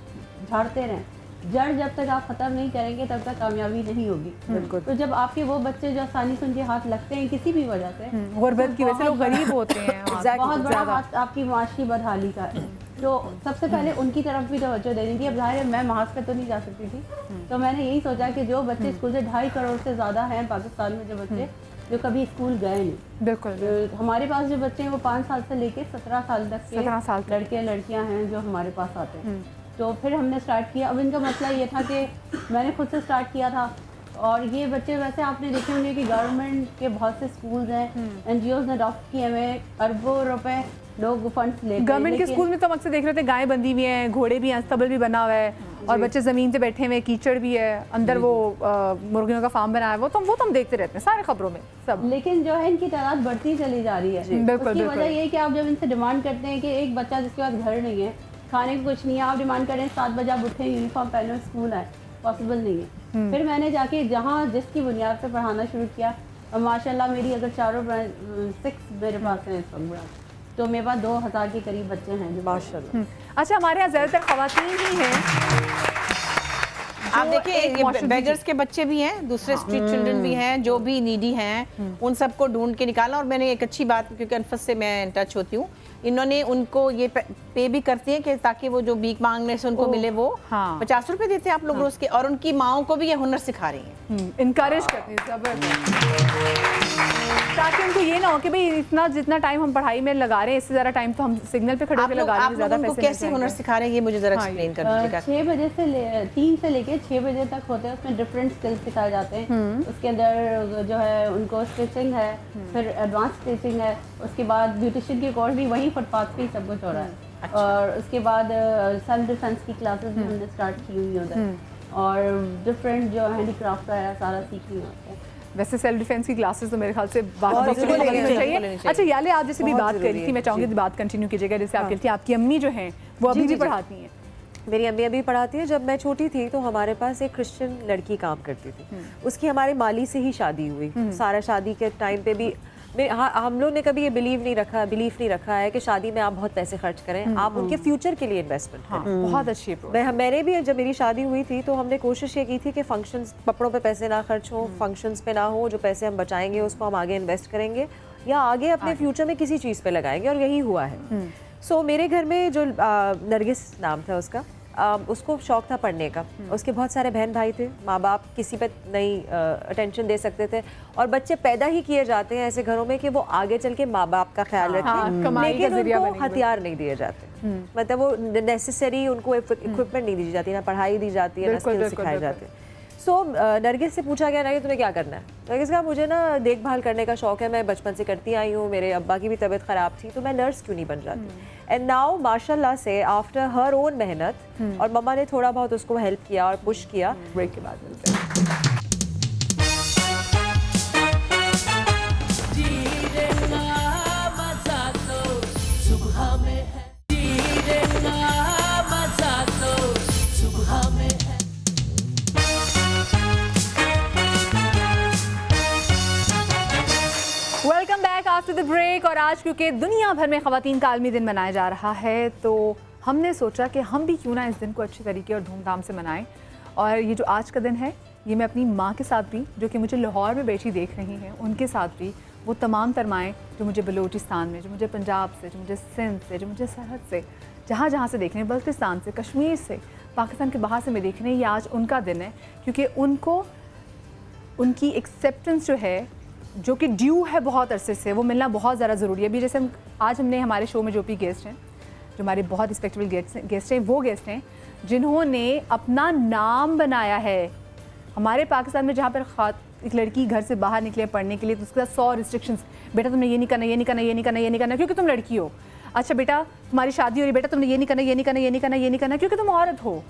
झाड़ते रहें, जड़ जब तक आप ख़त्म नहीं करेंगे तब तक कामयाबी नहीं होगी। बिल्कुल। तो जब आपके वो बच्चे जो आसानी से उनके हाथ लगते हैं किसी भी वजह से, गुर्बत की वजह से लोग गरीब होते हैं, बहुत बड़ा हाथ आपकी माशी बदहाली का है। तो सबसे पहले उनकी तरफ भी तवज्जो देनी थी। अब जाहिर है मैं महाज पे तो नहीं जा सकती थी, तो मैंने यही सोचा कि जो बच्चे स्कूल से 2.5 करोड़ से ज़्यादा हैं पाकिस्तान में, जो बच्चे जो कभी स्कूल गए नहीं, बिल्कुल हमारे पास जो बच्चे हैं वो 5 साल से लेके 17 साल तक के लड़के लड़कियां हैं जो हमारे पास आते हैं। तो फिर हमने स्टार्ट किया। अब इनका मसला ये था कि मैंने खुद से स्टार्ट किया था और ये बच्चे वैसे आपने देखे होंगे कि गवर्नमेंट के बहुत से स्कूल्स हैं, NGOs ने अडॉप्ट किए हुए, अरबों रुपए लोग फंड्स लेते हैं। गवर्नमेंट के स्कूल में तो हम अक्सर देख रहे थे गायें बंधी हुई हैं, घोड़े भी हैं, अस्तबल भी बना हुआ है और बच्चे ज़मीन पे बैठे हुए, कीचड़ भी है, अंदर वो मुर्गियों का फार्म बनाया है, वो तो हम देखते रहते हैं सारे खबरों में सब। लेकिन जो है इनकी तादाद बढ़ती चली जा रही है। बिल्कुल। उसकी वजह ये है कि आप जब इनसे डिमांड करते हैं कि एक बच्चा जिसके पास घर नहीं है, खाने को कुछ नहीं है, आप डिमांड करें 7 बजे आप उठे, यूनिफॉर्म पहने, स्कूल आए, पॉसिबल नहीं है। फिर मैंने जाके जहाँ जिसकी बुनियाद पर पढ़ाना शुरू किया और माशाल्लाह मेरी अगर 6 मेरे पास हैं इस वक्त, तो मेरे पास 2000 के करीब बच्चे हैं जो माशाल्लाह। अच्छा, हमारे यहाँ ज़्यादातर ख़वातीन ही हैं आप देखिए ये बेगर्स के बच्चे भी हैं, दूसरे स्ट्रीट चिल्ड्रन भी हैं, जो भी नीडी हैं, उन सबको ढूंढ के निकाला। और मैंने एक अच्छी बात, क्योंकि अनफस से मैं इन टच होती हूँ, इन्होंने उनको ये पे भी करती हैं कि ताकि वो जो भीख मांगने से उनको मिले, वो 50 रुपए देते हैं आप लोग रोज के, और उनकी माओं को भी ये हुनर सिखा रही हैं, इनकरेज करती हैं ताकि उनको ये ना हो कि भाई इतना जितना टाइम हम पढ़ाई में लगा रहे हैं इससे ज़्यादा टाइम तो हम सिग्नल पे खड़े होकर लगा रहे हैं, ज़्यादा पैसे कैसे हुनर सिखा रहे हैं, ये मुझे जरा एक्सप्लेन कर दीजिएगा। 6 बजे से 3 से लेके 6 बजे तक होते हैं, उसमें डिफरेंट स्किल्स सिखाए जाते हैं। उसके अंदर जो है उनको स्टिचिंग है, फिर एडवांस स्टिचिंग है, उसके बाद ब्यूटिशियन की कोर्स भी वहीं फुटपाथ पे ही सब कुछ हो रहा है। और उसके बाद सेल्फ डिफेंस की क्लासेस भी हमने स्टार्ट की हुई उधर, और डिफरेंट जो हैंडीक्राफ्ट है सारा सीखनी होता है। वैसे सेल्फ डिफेंस की क्लासेस तो मेरे ख्याल से बात चाहिए। अच्छा याले, आप जैसे भी बात कर रही थी, मैं चाहूँगी बात कंटिन्यू कीजिएगा। जैसे आप कहती थी आपकी अम्मी जो हैं वो अभी भी पढ़ाती हैं। मेरी अम्मी अभी पढ़ाती है। जब मैं छोटी थी तो हमारे पास एक क्रिश्चियन लड़की काम करती थी, उसकी हमारे माली से ही शादी हुई। सारा शादी के टाइम पे भी हम लोग ने कभी ये बिलीव नहीं रखा है कि शादी में आप बहुत पैसे खर्च करें, आप उनके फ्यूचर के लिए इन्वेस्टमेंट करें। बहुत अच्छी मैंने भी, जब मेरी शादी हुई थी तो हमने कोशिश ये की थी कि फंक्शंस, कपड़ों पे पैसे ना खर्च हो, फंक्शंस पे ना हो, जो पैसे हम बचाएंगे उसको हम आगे इन्वेस्ट करेंगे या आगे अपने फ्यूचर में किसी चीज़ पे लगाएंगे, और यही हुआ है। सो मेरे घर में जो नरगिस नाम था उसका, उसको शौक था पढ़ने का। उसके बहुत सारे बहन भाई थे, माँ बाप किसी पे नहीं अटेंशन दे सकते थे, और बच्चे पैदा ही किए जाते हैं ऐसे घरों में कि वो आगे चल के माँ बाप का ख्याल रखें, लेकिन उनको हथियार नहीं दिए जाते, मतलब वो नेसेसरी उनको इक्विपमेंट नहीं दी जाती, ना पढ़ाई दी जाती है, ना स्किल सिखाए जाते हैं। सो नरगिस से पूछा गया, नरगिस तुम्हें क्या करना है? नरगिस कहा मुझे ना देखभाल करने का शौक है, मैं बचपन से करती आई हूँ, मेरे अब्बा की भी तबीयत ख़राब थी तो मैं नर्स क्यों नहीं बन जाती। एंड नाउ माशाल्लाह से आफ्टर हर ओन मेहनत, और मम्मा ने थोड़ा बहुत उसको हेल्प किया और पुश किया। ब्रेक के बाद मिलते हैं। Welcome back after the break. और आज क्योंकि दुनिया भर में ख़वातीन का आलमी दिन मनाया जा रहा है तो हमने सोचा कि हम भी क्यों ना इस दिन को अच्छे तरीके और धूमधाम से मनाएं। और ये जो आज का दिन है ये मैं अपनी माँ के साथ भी, जो कि मुझे लाहौर में बैठी देख रही हैं, उनके साथ भी, वो तमाम तरमाएँ जो मुझे बलूचिस्तान में, जो मुझे पंजाब से, जो मुझे सिंध से, जो मुझे सरहद से, जहाँ जहाँ से देख रहे हैं, बल्तिस्तान से, कश्मीर से, पाकिस्तान के बाहर से मैं देख रही हैं, ये आज उनका दिन है क्योंकि उनको उनकी एक्सेप्टेंस जो है, जो कि ड्यू है बहुत अरसे से, वो मिलना बहुत ज़्यादा ज़रूरी है। अभी जैसे आज हमने हमारे शो में जो भी गेस्ट हैं, जो हमारे बहुत रिस्पेक्टेबल गेस्ट हैं, वो गेस्ट हैं जिन्होंने अपना नाम बनाया है। हमारे पाकिस्तान में जहाँ पर एक लड़की घर से बाहर निकले पढ़ने के लिए तो उसके साथ 100 रिस्ट्रिक्शंस, बेटा तुमने ये नहीं करना, ये नहीं करना, ये नहीं करना, ये नहीं करना क्योंकि तुम लड़की हो। अच्छा बेटा तुम्हारी शादी हो रही, बेटा तुमने ये नहीं करना, ये नहीं करना, ये नहीं करना, ये नहीं करना क्योंकि तुम औरत हो।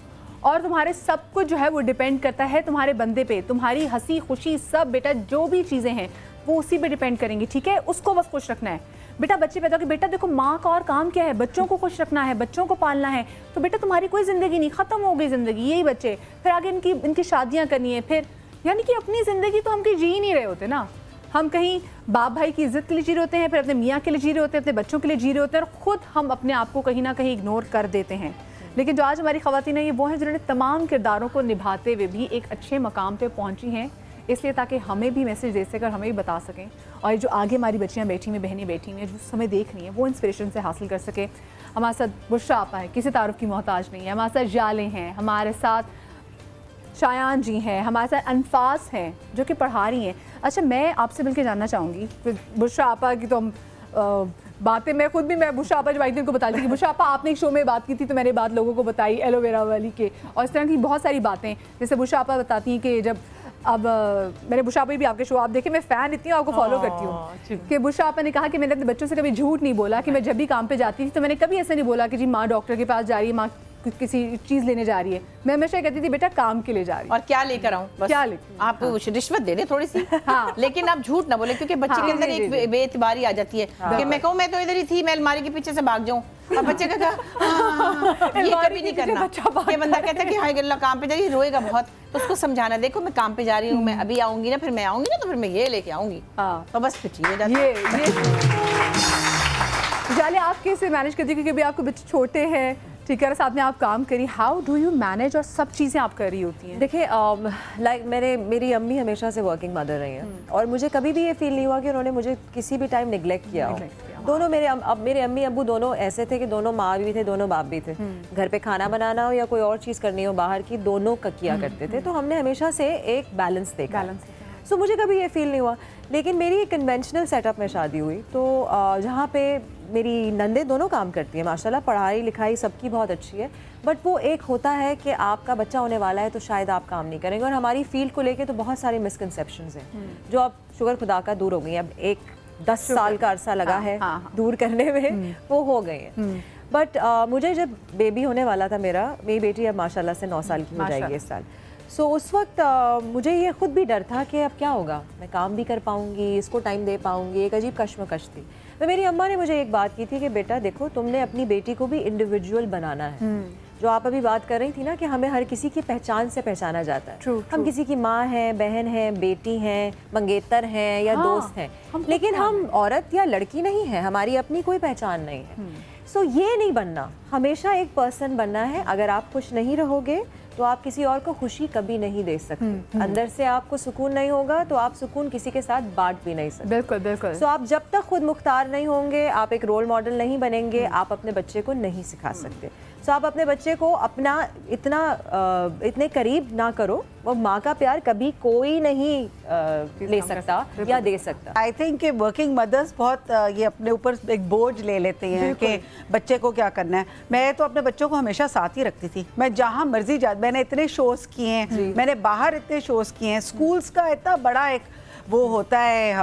और तुम्हारे सब कुछ जो है वो डिपेंड करता है तुम्हारे बंदे पे, तुम्हारी हंसी खुशी सब, बेटा जो भी चीज़ें हैं वो उसी पे डिपेंड करेंगी, ठीक है? उसको बस खुश रखना है। बेटा बच्चे पैदा कि बेटा देखो माँ का और काम क्या है, बच्चों को खुश रखना है, बच्चों को पालना है, तो बेटा तुम्हारी कोई ज़िंदगी नहीं, ख़त्म हो गई ज़िंदगी, यही बच्चे, फिर आगे इनकी शादियाँ करनी है, फिर यानी कि अपनी ज़िंदगी तो हम कहीं जी ही नहीं रहे होते ना। हम कहीं बाप भाई की इज़्ज़त के लिए जी रहे होते हैं, फिर अपने मियाँ के लिए जी रहे होते हैं, अपने बच्चों के लिए जी रहे होते हैं, और ख़ुद हम अपने आप को कहीं ना कहीं इग्नोर कर देते हैं। लेकिन जो आज हमारी ख़वातीन हैं ये वो हैं जिन्होंने तमाम किरदारों को निभाते हुए भी एक अच्छे मकाम पे पहुंची हैं, इसलिए ताकि हमें भी मैसेज दे सकें और हमें भी बता सकें, और जो आगे हमारी बच्चियां बैठी हुई, बहनें बैठी हुई हैं जो समय देख रही हैं, वो इंस्पिरेशन से हासिल कर सके। हमारे साथ बुशरा आपा है, किसी तारुफ की मोहताज नहीं है, हमारे साथ जाले हैं, हमारे साथ शायान जी हैं, हमारे साथ अनफास हैं जो कि पढ़ा रही हैं। अच्छा मैं आपसे मिलकर जानना चाहूँगी, बुशरा आपा की तो हम बातें, मैं खुद भी, मैं बुशरा आपा जब आई थी उनको बता दी कि बुशरा आपा आपने एक शो में बात की थी तो मैंने बात लोगों को बताई एलोवेरा वाली के, और इस तरह की बहुत सारी बातें, जैसे बुशरा आपा बताती हैं कि जब अब मैंने बुशरा आपा भी आपके शो आप देखे, मैं फ़ैन इतनी हूँ, आपको फॉलो करती हूँ, कि बुशरा आपा ने कहा कि मैंने अपने बच्चों से कभी झूठ नहीं बोला, कि मैं जब भी काम पे जाती थी तो मैंने कभी ऐसे नहीं बोला कि जी माँ डॉक्टर के पास जा रही है, माँ किसी चीज़ लेने जा रही है, मैं हमेशा कहती थी बेटा काम के लिए जा रही है। और क्या लेकर आऊँ? क्या लेकर? आप रिश्वत दे दें थोड़ी सी, हाँ। लेकिन आप झूठ ना बोले क्योंकि बच्चे के अंदर एक बेएतबारी आ जाती है कि मैं कहूँ मैं तो इधर ही थी, मैं अलमारी के पीछे से भाग जाऊँ, और बच्चे का ये कभी नहीं करना। ये बंदा कहता है कि हाय गल्ला काम पे जा रही है, रोएगा बहुत, तो उसको समझाना, देखो मैं काम पे जा रही हूँ, मैं अभी आऊंगी ना, फिर मैं आऊंगी ना, तो फिर मैं ये लेके आऊंगी, तो बस फिर ठीक हो जाता है। जाले आप कैसे मैनेज करती हैं क्योंकि अभी आपके बच्चे छोटे हैं, ठीक है, साथ में आप काम करी, हाउ डू यू मैनेज और सब चीज़ें आप कर रही होती हैं? देखिए लाइक मेरी अम्मी हमेशा से वर्किंग मदर रही हैं और मुझे कभी भी ये फील नहीं हुआ कि उन्होंने मुझे किसी भी टाइम निगलेक्ट किया हो। दोनों मेरे अम्मी अब्बू दोनों ऐसे थे कि दोनों माँ भी थे, दोनों बाप भी थे। घर पे खाना बनाना हो या कोई और चीज़ करनी हो बाहर की, दोनों किया करते थे। तो हमने हमेशा से एक बैलेंस देखा। सो मुझे कभी ये फील नहीं हुआ। लेकिन मेरी एक कन्वेंशनल सेटअप में शादी हुई, तो जहाँ पे मेरी नंदे दोनों काम करती हैं माशाल्लाह, पढ़ाई लिखाई सबकी बहुत अच्छी है, बट वो एक होता है कि आपका बच्चा होने वाला है तो शायद आप काम नहीं करेंगे। और हमारी फील्ड को लेके तो बहुत सारे मिसकंसेप्शंस हैं जो अब शुक्र खुदा का दूर हो गई हैं। अब एक 10 साल का अरसा लगा है दूर करने में, वो हो गए हैं। बट मुझे जब बेबी होने वाला था, मेरी बेटी अब माशाल्लाह से 9 साल की हो जाएगी इस साल। सो उस वक्त मुझे ये खुद भी डर था कि अब क्या होगा, मैं काम भी कर पाऊँगी, इसको टाइम दे पाऊँगी, एक अजीब कश्मकश थी। तो मेरी अम्मा ने मुझे एक बात की थी कि बेटा देखो, तुमने अपनी बेटी को भी इंडिविजुअल बनाना है। जो आप अभी बात कर रही थी ना कि हमें हर किसी की पहचान से पहचाना जाता है। हम किसी की माँ हैं, बहन हैं, बेटी हैं, मंगेतर हैं या दोस्त हैं, लेकिन हम औरत या लड़की नहीं है, हमारी अपनी कोई पहचान नहीं है। सो ये नहीं बनना, हमेशा एक पर्सन बनना है। अगर आप खुश नहीं रहोगे तो आप किसी और को खुशी कभी नहीं दे सकते। अंदर से आपको सुकून नहीं होगा तो आप सुकून किसी के साथ बांट भी नहीं सकते। बिल्कुल बिल्कुल। सो आप जब तक खुद मुख्तार नहीं होंगे, आप एक रोल मॉडल नहीं बनेंगे, आप अपने बच्चे को नहीं सिखा सकते। सो आप अपने बच्चे को अपना इतने करीब ना करो, वो माँ का प्यार कभी कोई नहीं ले सकता या दे सकता। आई थिंक कि वर्किंग मदर्स बहुत ये अपने ऊपर एक बोझ ले लेते हैं कि बच्चे को क्या करना है। मैं तो अपने बच्चों को हमेशा साथ ही रखती थी। मैं जहाँ मर्जी जा, मैंने इतने शोज़ किए हैं, मैंने बाहर इतने शोज़ किए हैं। स्कूल्स का इतना बड़ा एक वो होता है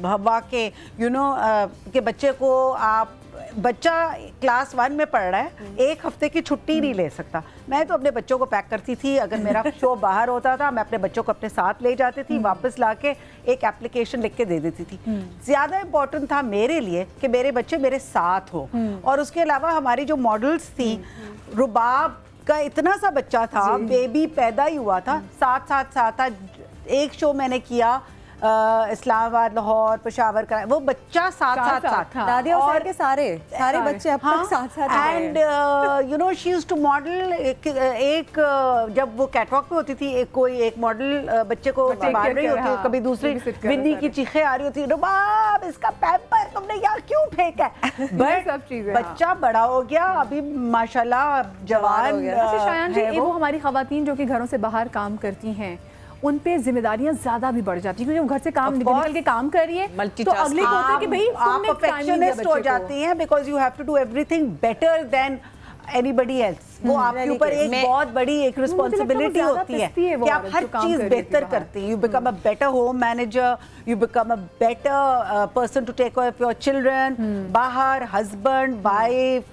हवा के कि बच्चे को आप बच्चा क्लास 1 में पढ़ रहा है, एक हफ्ते की छुट्टी नहीं ले सकता। मैं तो अपने बच्चों को पैक करती थी। अगर मेरा शो बाहर होता था, मैं अपने बच्चों को अपने साथ ले जाती थी, वापस लाके एक एप्लीकेशन लिख के दे देती थी। ज़्यादा इम्पोर्टेंट था मेरे लिए कि मेरे बच्चे मेरे साथ हो। और उसके अलावा हमारी जो मॉडल्स थी, रुबाब का इतना सा बच्चा था, बेबी पैदा ही हुआ था, साथ एक शो मैंने किया इस्लामाबाद, लाहौर, पेशावर का, वो बच्चा साथ दादी और के सारे बच्चे अब तक साथ and you know she used to model. एक जब वो कैटवॉक पे होती थी, एक मॉडल बच्चे को बांध रही होती है, कभी दूसरी विन्नी की चीखें आ रही होती है, रुबाब इसका पैम्पर तुमने यहाँ क्यों फेंका है। बच्चा बड़ा हो गया, अभी माशाल्लाह जवान हो गया। शायान जी, वो हमारी खवातीन जो कि घरों से बाहर काम करती हैं, उन पे जिम्मेदारियां ज्यादा भी बढ़ जाती है, क्योंकि वो घर से काम निकल के काम करिए तो अगले को होता है कि भाई आप परफेक्शनिस्ट हो जाती हैं, because you have to do everything better than anybody else. वो आपके ऊपर एक बहुत बड़ी एक रिस्पॉन्सिबिलिटी होती है कि आप हर चीज बेहतर करते हैं। You become a better home manager, you become a better person to take care of your children. बाहर husband, wife,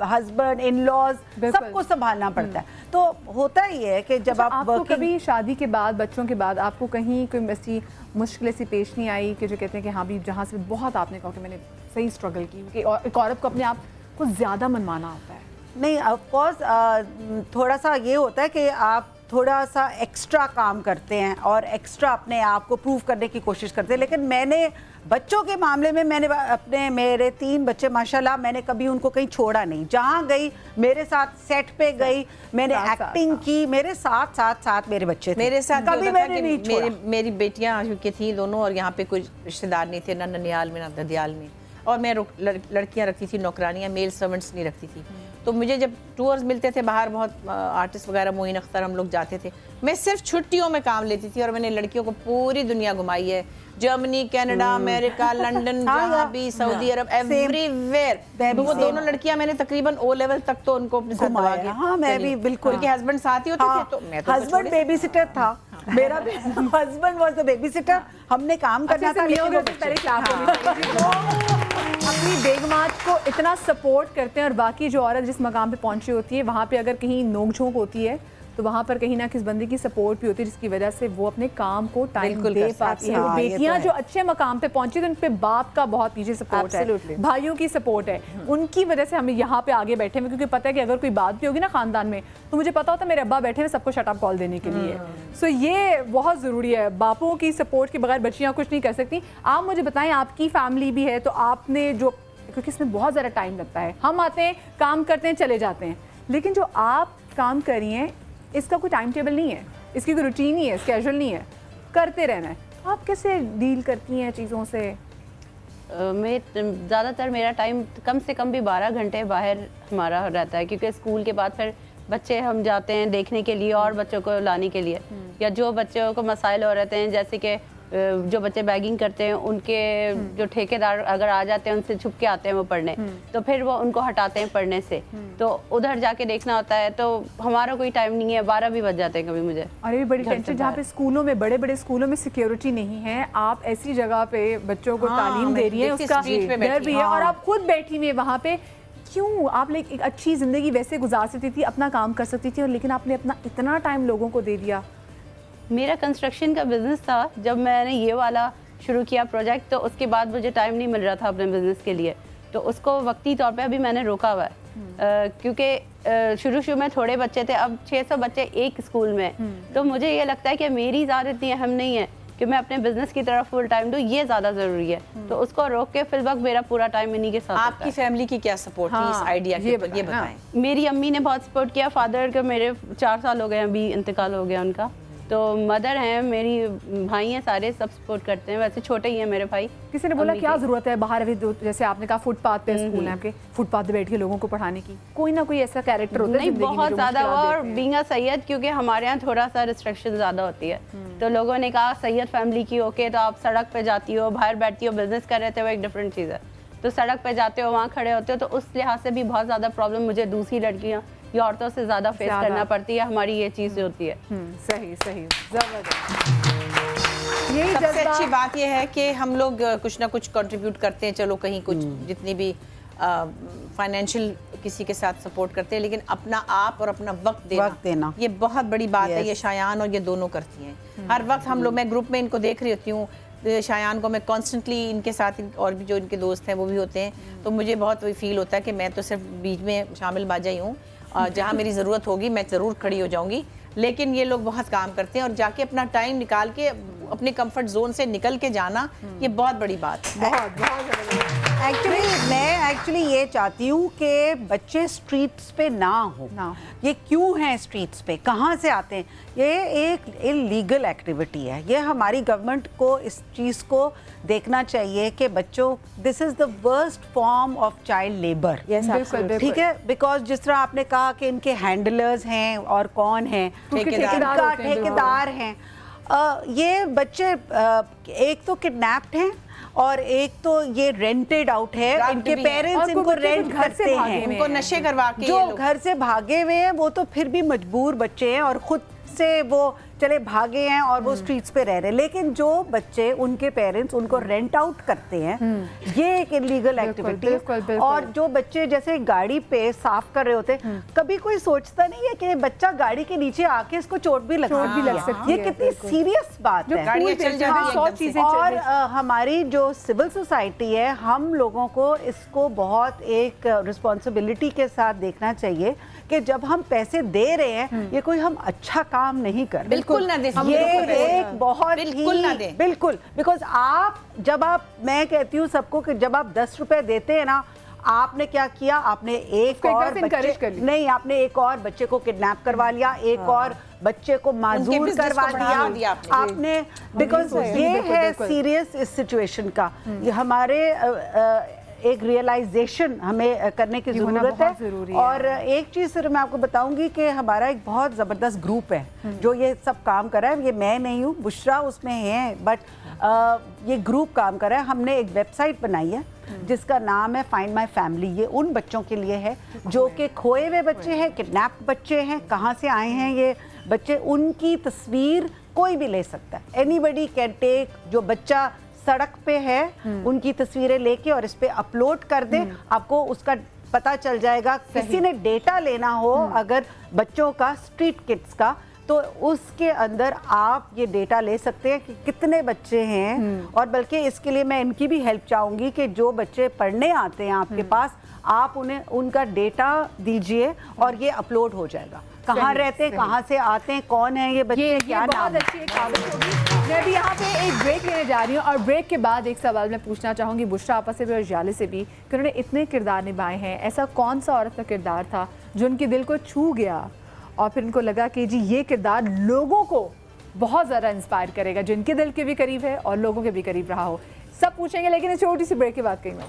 husband, in laws, सबको संभालना पड़ता है। तो होता ही है कि जब आपको कभी शादी के बाद, बच्चों के बाद, आपको कहीं कोई ऐसी मुश्किल ऐसी पेश नहीं आई कि जो कहते हैं कि हाँ भी जहाँ से बहुत आपने कहा कि मैंने सही स्ट्रगल की, क्योंकि एक औरत को अपने आप को ज़्यादा मनमाना होता है? नहीं, ऑफ कोर्स थोड़ा सा ये होता है कि आप थोड़ा सा एक्स्ट्रा काम करते हैं और एक्स्ट्रा अपने आप को प्रूव करने की कोशिश करते हैं। लेकिन मैंने बच्चों के मामले में मेरे 3 बच्चे माशाल्लाह, मैंने कभी उनको कहीं छोड़ा नहीं। जहाँ गई मेरे साथ सेट पे गई, मैंने एक्टिंग की, मेरे साथ मेरे बच्चे थे। मेरे साथ कभी मैंने नहीं छोड़ा। मेरी बेटियाँ की थी दोनों, और यहाँ पे कोई रिश्तेदार नहीं थे, ना ननियाल में ना ददियाल में, और मैं लड़कियाँ रखती थी, नौकरानियाँ, मेल सर्वेंट्स नहीं रखती थी। तो मुझे जब टूर्स मिलते थे बाहर, बहुत आर्टिस्ट वगैरह, मोइन अख्तर, हम लोग जाते थे, मैं सिर्फ छुट्टियों में काम लेती थी। और मैंने लड़कियों को पूरी दुनिया घुमाई है, जर्मनी, कनाडा, अमेरिका, लंदन, जहाँ भी, सऊदी अरब, एवरीवेयर। वो दोनों लड़कियां मैंने तकरीबन O लेवल तक तो उनको अपने साथ घुमा के। हाँ, मैं भी बिल्कुल, क्योंकि हस्बैंड साथ ही होते थे, तो मैं तो हस्बैंड बेबी सिटर था। मेरा husband was the baby sitter. हमने काम करना था, अपनी बेगमात को इतना सपोर्ट करते हैं, और बाकी जो औरत जिस मकाम पे पहुंची होती है, वहाँ पे अगर कहीं नोक-झोंक होती है तो वहाँ पर कहीं ना किस बंदे की सपोर्ट भी होती है, जिसकी वजह से वो अपने काम को टाइम दे पाती है। बेटियाँ जो अच्छे मकाम पे पहुंची तो उन पे बाप का बहुत पीछे सपोर्ट है, भाइयों की सपोर्ट है, उनकी वजह से हम यहाँ पे आगे बैठे हैं। क्योंकि पता है कि अगर कोई बात भी होगी ना खानदान में, तो मुझे पता होता है मेरे अब्बा बैठे हुए सबको शट अप कॉल देने के लिए। सो ये बहुत ज़रूरी है, बापों की सपोर्ट के बगैर बच्चियाँ कुछ नहीं कर सकती। आप मुझे बताएं, आपकी फैमिली भी है, तो आपने जो क्योंकि इसमें बहुत ज़्यादा टाइम लगता है। हम आते हैं, काम करते हैं, चले जाते हैं, लेकिन जो आप काम कर रही हैं इसका कोई टाइम टेबल नहीं है, इसकी कोई रूटीन नहीं है, स्केड्यूल नहीं है, करते रहना है। आप कैसे डील करती हैं चीज़ों से? मैं ज़्यादातर मेरा टाइम कम से कम भी 12 घंटे बाहर हमारा रहता है, क्योंकि स्कूल के बाद फिर बच्चे हम जाते हैं देखने के लिए और बच्चों को लाने के लिए, या जो बच्चों को मसाइल हो रहते हैं, जैसे कि जो बच्चे बैगिंग करते हैं उनके जो ठेकेदार अगर आ जाते हैं उनसे छुप के आते हैं वो पढ़ने, तो फिर वो उनको हटाते हैं पढ़ने से, तो उधर जाके देखना होता है, तो हमारा कोई टाइम नहीं है, 12 भी बज जाते हैं कभी मुझे। अरे भी बड़ी टेंशन, जहाँ पे स्कूलों में, बड़े बड़े स्कूलों में सिक्योरिटी नहीं है, आप ऐसी जगह पे बच्चों को तालीम दे रही है, उसका डर भी है, और आप खुद बैठी हुई है वहाँ पे। क्यों आप लाइक एक अच्छी ज़िंदगी वैसे गुजार सकती थी, अपना काम कर सकती थी, और लेकिन आपने अपना इतना टाइम लोगों को दे दिया? मेरा कंस्ट्रक्शन का बिजनेस था, जब मैंने ये वाला शुरू किया प्रोजेक्ट, तो उसके बाद मुझे टाइम नहीं मिल रहा था अपने बिजनेस के लिए, तो उसको वक्ती तौर पे अभी मैंने रोका हुआ है, क्योंकि शुरू में थोड़े बच्चे थे, अब 600 बच्चे एक स्कूल में, तो मुझे ये लगता है कि मेरी ज़्यादा इतनी अहम नहीं है कि मैं अपने बिजनेस की तरफ फुल टाइम दूँ, ये ज़्यादा ज़रूरी है, तो उसको रोक के फिल वक्त मेरा पूरा टाइम इन्हीं के साथ। आपकी फैमिली की क्या सपोर्ट थी इस आइडिया के ऊपर, ये बताएं। मेरी अम्मी ने बहुत सपोर्ट किया, फादर के मेरे 4 साल हो गए अभी इंतकाल हो गया उनका, तो मदर हैं, मेरी भाई हैं, सारे सब सपोर्ट करते हैं, वैसे छोटे ही हैं मेरे भाई। किसी ने बोला क्या ज़रूरत है बाहर, अभी जैसे आपने कहा फुटपाथ पे स्कूल है आपके, फुटपाथ पे बैठ के लोगों को पढ़ाने की, कोई ना कोई ऐसा कैरेक्टर होता है नहीं, बहुत ज़्यादा हुआ, और बीइंग अ सैयद, क्योंकि हमारे यहाँ थोड़ा सा रिस्ट्रिक्शन ज़्यादा होती है, तो लोगों ने कहा सैयद फैमिली की ओके, तो आप सड़क पे जाती हो, बाहर बैठती हो, बिजनेस कर रहे थे, वो एक डिफरेंट चीज़ है, तो सड़क पे जाते हो, वहाँ खड़े होते हो, तो उस लिहाज से भी बहुत ज़्यादा प्रॉब्लम मुझे दूसरी लड़कियाँ या औरतों से ज़्यादा फेस करना पड़ती है, हमारी ये चीज़ होती है। सही सही, ज़बरदस्त। यही सबसे अच्छी बात यह है कि हम लोग कुछ ना कुछ कंट्रीब्यूट करते हैं, चलो कहीं कुछ जितनी भी फाइनेंशियल किसी के साथ सपोर्ट करते हैं, लेकिन अपना आप और अपना वक्त देना ये बहुत बड़ी बात है। ये शायान और ये दोनों करती हैं हर वक्त। हम लोग, मैं ग्रुप में इनको देख रही होती हूँ, शायान को मैं कॉन्स्टेंटली इनके साथ, और भी जो इनके दोस्त हैं वो भी होते हैं, तो मुझे बहुत फील होता है कि मैं तो सिर्फ बीच में शामिल बाजा ही हूँ, जहाँ मेरी ज़रूरत होगी मैं ज़रूर खड़ी हो जाऊँगी, लेकिन ये लोग बहुत काम करते हैं, और जाके अपना टाइम निकाल के अपने कंफर्ट जोन से निकल के जाना, ये बहुत बड़ी बात है। एक्चुअली ये चाहती हूँ कि बच्चे स्ट्रीट्स पे ना हो। ये क्यों हैं स्ट्रीट्स पे, कहाँ से आते हैं? ये एक इलीगल एक्टिविटी है, ये हमारी गवर्नमेंट को इस चीज़ को देखना चाहिए कि बच्चों, this is the worst form of child labour. ठीक है, बिकॉज जिस तरह आपने कहा कि इनके हैंडलर्स हैं और कौन हैं, ठेकेदार हैं, ये बच्चे एक तो किडनैप्ड हैं और एक तो ये रेंटेड आउट है, इनके पेरेंट्स इनको रेंट करते हैं, इनको नशे करवा के, जो घर से भागे हुए हैं वो तो फिर भी मजबूर बच्चे हैं और खुद से वो चले भागे हैं और वो स्ट्रीट्स पे रह रहे हैं, लेकिन जो बच्चे, उनके पेरेंट्स उनको रेंट आउट करते हैं, ये एक इलीगल एक्टिविटी है। और जो बच्चे जैसे गाड़ी पे साफ कर रहे होते हैं, कभी कोई सोचता नहीं है कि बच्चा गाड़ी के नीचे आके इसको चोट भी लग सकती है। ये कितनी सीरियस बात है। और हमारी जो सिविल सोसाइटी है, हम लोगों को इसको बहुत एक रिस्पॉन्सिबिलिटी के साथ देखना चाहिए कि जब हम पैसे दे रहे हैं, ये कोई हम अच्छा काम नहीं कर रहे। बिल्कुल ना दे, ये एक बहुत बिल्कुल ना दे, बिल्कुल, बिकॉज आप जब आप, मैं कहती हूँ सबको कि जब आप 10 रुपए देते हैं ना, आपने क्या किया, आपने एक और बच्चे, नहीं, आपने एक और बच्चे को किडनैप करवा लिया, एक और बच्चे को माजूर करवा दिया आपने, बिकॉज ये है सीरियस इस सिचुएशन का। ये हमारे एक रियलाइजेशन हमें करने की ज़रूरत है। और एक चीज़ सिर्फ मैं आपको बताऊंगी कि हमारा एक बहुत ज़बरदस्त ग्रुप है जो ये सब काम कर रहा है। ये मैं नहीं हूँ, बुशरा उसमें है, बट ये ग्रुप काम कर रहा है। हमने एक वेबसाइट बनाई है जिसका नाम है फाइंड माई फैमिली। ये उन बच्चों के लिए है जो कि खोए हुए बच्चे हैं, किडनैप्ड बच्चे हैं, कहाँ से आए हैं ये बच्चे, उनकी तस्वीर कोई भी ले सकता है। एनीबडी कैन टेक, जो बच्चा सड़क पे है उनकी तस्वीरें लेके और इस पे अपलोड कर दे, आपको उसका पता चल जाएगा। किसी ने डेटा लेना हो अगर बच्चों का, स्ट्रीट किड्स का, तो उसके अंदर आप ये डेटा ले सकते हैं कि कितने बच्चे हैं। और बल्कि इसके लिए मैं इनकी भी हेल्प चाहूँगी कि जो बच्चे पढ़ने आते हैं आपके पास, आप उन्हें उनका डेटा दीजिए और ये अपलोड हो जाएगा। कहाँ रहते हैं, कहाँ से आते हैं, कौन है ये बच्चे, क्या नाम बहुत अच्छी एक कहावत होगी। मैं भी यहाँ पे एक ब्रेक लेने जा रही हूँ और ब्रेक के बाद एक सवाल मैं पूछना चाहूँगी बुशरा आपा से भी और जाले से भी कि उन्होंने इतने किरदार निभाए हैं, ऐसा कौन सा औरत का किरदार था जो उनके दिल को छू गया और फिर उनको लगा कि जी ये किरदार लोगों को बहुत ज़्यादा इंस्पायर करेगा, जो इनके दिल के भी करीब है और लोगों के भी करीब रहा हो। सब पूछेंगे, लेकिन इस छोटी सी ब्रेक के बाद कहीं मैं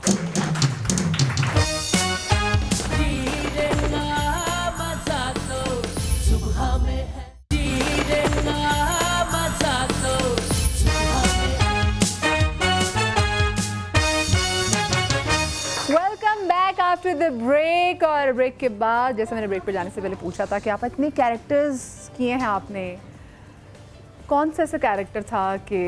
आफ्टर द ब्रेक। और ब्रेक के बाद जैसे मैंने ब्रेक पर जाने से पहले पूछा था कि आप इतने कैरेक्टर्स किए हैं आपने, कौन सा ऐसा कैरेक्टर था कि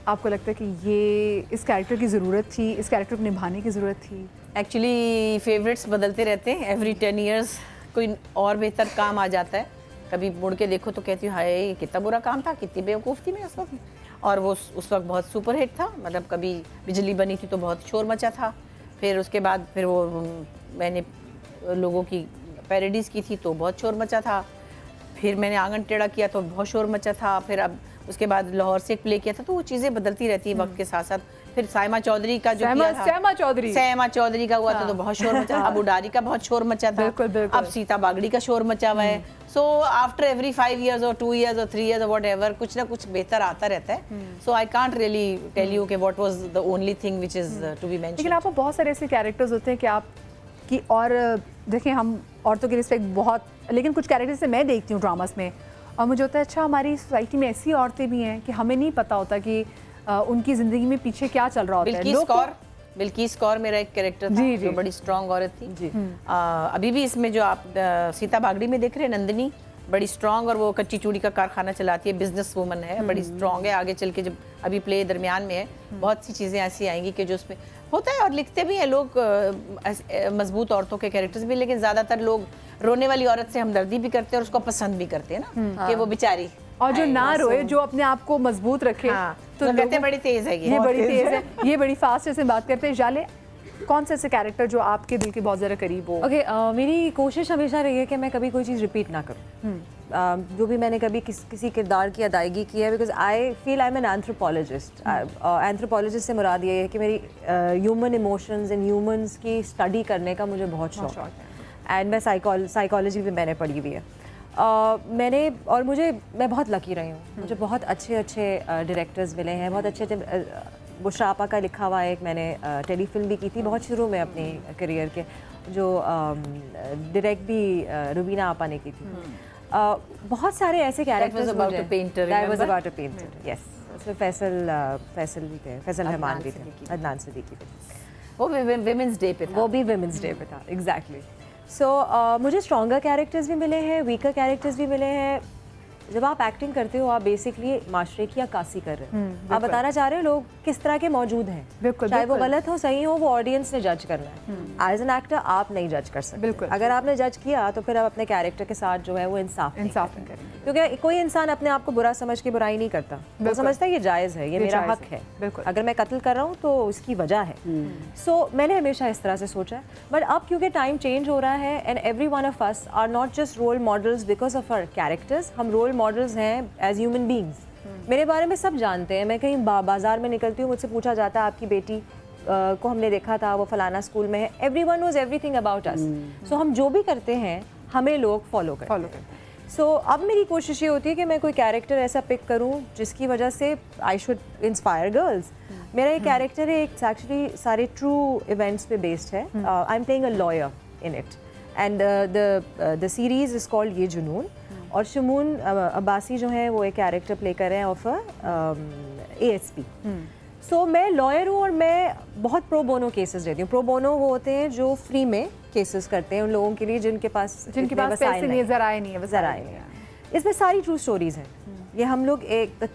आपको लगता है कि ये इस कैरेक्टर की ज़रूरत थी, इस कैरेक्टर को निभाने की ज़रूरत थी? एक्चुअली फेवरेट्स बदलते रहते हैं, एवरी 10 years कोई और बेहतर काम आ जाता है। कभी मुड़ के देखो तो कहती हूँ हाय ये कितना बुरा काम था, कितनी बेवकूफ़ थी मैं उस वक्त, और वो उस वक्त बहुत सुपर हिट था। मतलब कभी बिजली बनी थी तो बहुत शोर मचा था, फिर उसके बाद फिर वो मैंने लोगों की पैरोडीज़ की थी तो बहुत शोर मचा था, फिर मैंने आंगन टेढ़ा किया तो बहुत शोर मचा था, फिर अब उसके बाद लाहौर से एक प्ले किया था, तो वो चीज़ें बदलती रहती है वक्त के साथ साथ। फिर साइमा चौधरी का जो किया था, सैमा चौधरी का हुआ था तो बहुत शोर मचा, अब उडारी का बहुत शोर मचा था, अब सीता बागड़ी का शोर मचा हुआ है। सो आफ्टर एवरी 5 years और 2 years और 3 years और वॉट एवर कुछ ना कुछ बेहतर आता रहता है। So I can't really tell you कि what was the only thing which is to be mentioned. लेकिन आपको बहुत सारे ऐसे कैरेक्टर्स होते हैं कि आप कि और देखें हम औरतों की रिस्पेक्ट बहुत, लेकिन कुछ कैरेक्टर्स से मैं देखती हूँ ड्रामास में और मुझे होता है अच्छा हमारी सोसाइटी में ऐसी औरतें भी हैं कि हमें नहीं पता होता कि उनकी ज़िंदगी में पीछे क्या चल रहा होता है। बिल्किस कौर मेरा एक कैरेक्टर था जो बड़ी स्ट्रॉन्ग औरत थी। अभी भी इसमें जो आप सीता बागड़ी में देख रहे हैं नंदिनी बड़ी स्ट्रॉन्ग, और वो कच्ची चूड़ी का कारखाना चलाती है, बिजनेस वूमन है, बड़ी स्ट्रॉन्ग है। आगे चल के जब अभी प्ले दरमियान में है बहुत सी चीज़ें ऐसी आएंगी कि जो उसमें होता है, और लिखते भी हैं लोग मजबूत औरतों के कैरेक्टर्स भी, लेकिन ज़्यादातर लोग रोने वाली औरत से हमदर्दी भी करते हैं और उसको पसंद भी करते हैं ना कि वो बेचारी, और जो ना रोए, जो अपने आप को मजबूत रखे। तो कहते हैं बड़ी तेज है ये बड़ी तेज है, ये बड़ी फास्ट है। बात करते हैं जाले, कौन से ऐसे कैरेक्टर जो आपके दिल के बहुत ज़्यादा करीब हो? ओके, मेरी कोशिश हमेशा रही है कि मैं कभी कोई चीज़ रिपीट ना करूँ। जो भी मैंने कभी किसी किरदार की अदायगी की है, because I feel I am an anthropologist. Anthropologist से मुराद ये है कि मेरी ह्यूमन इमोशंस एंड ह्यूमंस की स्टडी करने का मुझे बहुत शौक है, एंड मैं साइकोलॉजी भी मैंने पढ़ी हुई है। मैं बहुत लकी रही हूँ, मुझे बहुत अच्छे डायरेक्टर्स मिले हैं, बहुत अच्छे बुशरा आपा का लिखा हुआ एक मैंने टेलीफिल्म भी की थी बहुत शुरू में अपनी करियर के, जो डायरेक्ट भी रुबीना आपा ने की थी। बहुत सारे ऐसे characters, That was about a painter, yes, उसमें फैसल भी थे, फैसल रहमान भी थे, अदनान सिद्दीकी थे। वो विमेंस डे पे था, वो भी विमेंस डे पे था, एग्जैक्टली। सो मुझे स्ट्रॉन्गर कैरेक्टर्स भी मिले हैं, वीकर कैरेक्टर्स भी मिले हैं। जब आप एक्टिंग करते हो आप बेसिकली माशरे की अक्कासी कर रहे हो, आप बताना चाह रहे हो लोग किस तरह के मौजूद हैं, चाहे वो गलत हो सही हो, वो ऑडियंस ने जज करना है। एज एन एक्टर आप नहीं जज कर सकते, अगर आपने जज किया तो फिर आप अपने कैरेक्टर के साथ जो है वो इंसाफ करेंगे, क्योंकि कोई इंसान अपने आप को बुरा समझ के बुराई नहीं करता, वो समझता है ये जायज़ है, ये मेरा हक है, अगर मैं कत्ल कर रहा हूँ तो उसकी वजह है। सो मैंने हमेशा इस तरह से सोचा है, बट अब क्योंकि टाइम चेंज हो रहा है and every one of us are not just role models because of our characters, हम रोल मॉडल्स हैं एज ह्यूमन बींग्स। मेरे बारे में सब जानते हैं, मैं कहीं बाजार में निकलती हूँ, मुझसे पूछा जाता है आपकी बेटी को हमने देखा था, वो फलाना स्कूल में है, everyone knows everything about us. So हम जो भी करते हैं हमें लोग फॉलो करते हैं। सो अब मेरी कोशिश ये होती है कि मैं कोई कैरेक्टर ऐसा पिक करूँ जिसकी वजह से आई शुड इंस्पायर गर्ल्स। मेरा एक कैरेक्टर है, एक एक्चुअली सारे ट्रू इवेंट्स पे बेस्ड है। I am playing a lawyer in it, and the series is called ये जुनून, और शमून अब्बासी जो है वो एक कैरेक्टर प्ले कर रहे हैं ऑफ ASP। सो मैं लॉयर हूँ और मैं बहुत प्रो बोनो केसेस देती हूँ। प्रो बोनो वो होते हैं जो फ्री में केसेस करते हैं उन लोगों के लिए जिनके पास पैसे नहीं, ज़राए नहीं है। इसमें सारी ट्रू स्टोरीज हैं। ये हम लोग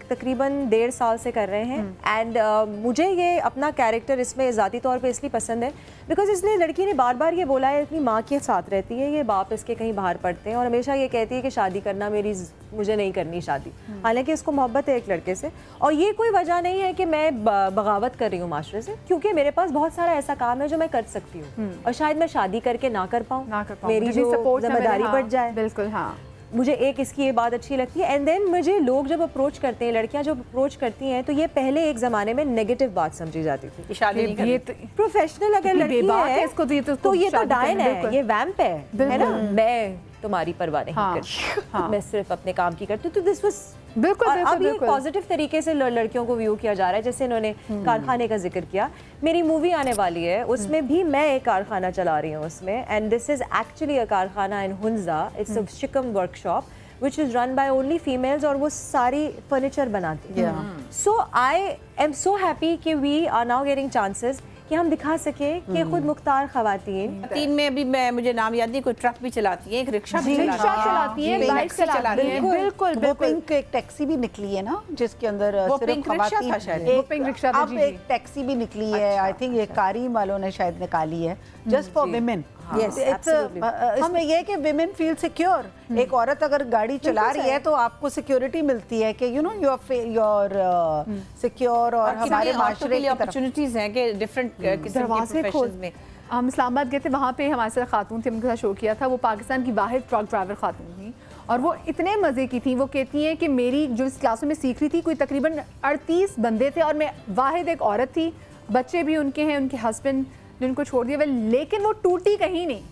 तकरीबन 1.5 साल से कर रहे हैं, एंड मुझे ये अपना कैरेक्टर इसमें ज़ाती तौर पे इसलिए पसंद है बिकॉज इसलिए लड़की ने बार बार ये बोला है, अपनी माँ के साथ रहती है, ये बाप इसके कहीं बाहर पढ़ते हैं और हमेशा ये कहती है कि शादी करना मुझे नहीं करनी शादी, हालांकि इसको मोहब्बत है एक लड़के से। और ये कोई वजह नहीं है कि मैं बगावत कर रही हूँ माशरे से, क्योंकि मेरे पास बहुत सारा ऐसा काम है जो मैं कर सकती हूँ और शायद मैं शादी करके ना कर पाऊँ, मेरी जो जिम्मेदारी बढ़ जाए। बिल्कुल, हाँ। मुझे एक इसकी ये बात अच्छी लगती है। एंड देन मुझे लोग जब अप्रोच करते हैं, लड़कियां जब अप्रोच करती हैं, तो ये पहले एक ज़माने में नेगेटिव बात समझी जाती थी। शादी नहीं करनी। प्रोफेशनल अगर लड़की है इसको तो ये तो डायन है, ये वैम्प है ना। मैं तुम्हारी परवाह नहीं करती, मैं सिर्फ अपने काम की करती हूँ। तो दिस वाज बिल्कुल अब ये पॉजिटिव तरीके से लड़कियों को व्यू किया जा रहा है। जैसे इन्होंने कारखाने का जिक्र किया, मेरी मूवी आने वाली है, उसमें भी मैं एक कारखाना चला रही हूँ उसमें। And this is actually a कारखाना इन हुंजा, इट्स अ शिकम workshop which is run by only females, और वो सारी फर्नीचर बनाती है। So I am so happy कि we are now getting chances कि हम दिखा सके कि खुद मुख्तार खवातीन में अभी मुझे नाम याद नहीं, कोई ट्रक भी चलाती है, एक रिक्शा भी चलाती है, बाइक चलाती है। बिल्कुल वो पिंक एक टैक्सी भी निकली है ना, जिसके अंदर सिर्फ खवातीन, अब एक टैक्सी भी निकली है। आई थिंक ये कारी वालों ने शायद निकाली है, जस्ट फॉर विमेन। इसमें यह कि विमेन फील सिक्योर। एक औरत अगर गाड़ी चला रही है तो आपको सिक्योरिटी मिलती है कि you know you are secure. और हमारे माशरे की अपॉर्चुनिटीज हैं कि डिफरेंट किस्म के प्रोफेशंस में। हम इस्लामाबाद गए थे, वहाँ पे हमारे साथ खातून थी, उनके साथ शो किया था। वो पाकिस्तान की वाहिद ट्रक ड्राइवर खातून थी और वो इतने मज़े की थी। वो कहती हैं कि मेरी जो इस क्लास में सीख रही थी, कोई तकरीबन 38 बंदे थे और मैं वाहिद एक औरत थी। बच्चे भी उनके हैं, उनके हस्बैंड ने उनको छोड़ दिया, लेकिन वो टूटी कहीं नहीं।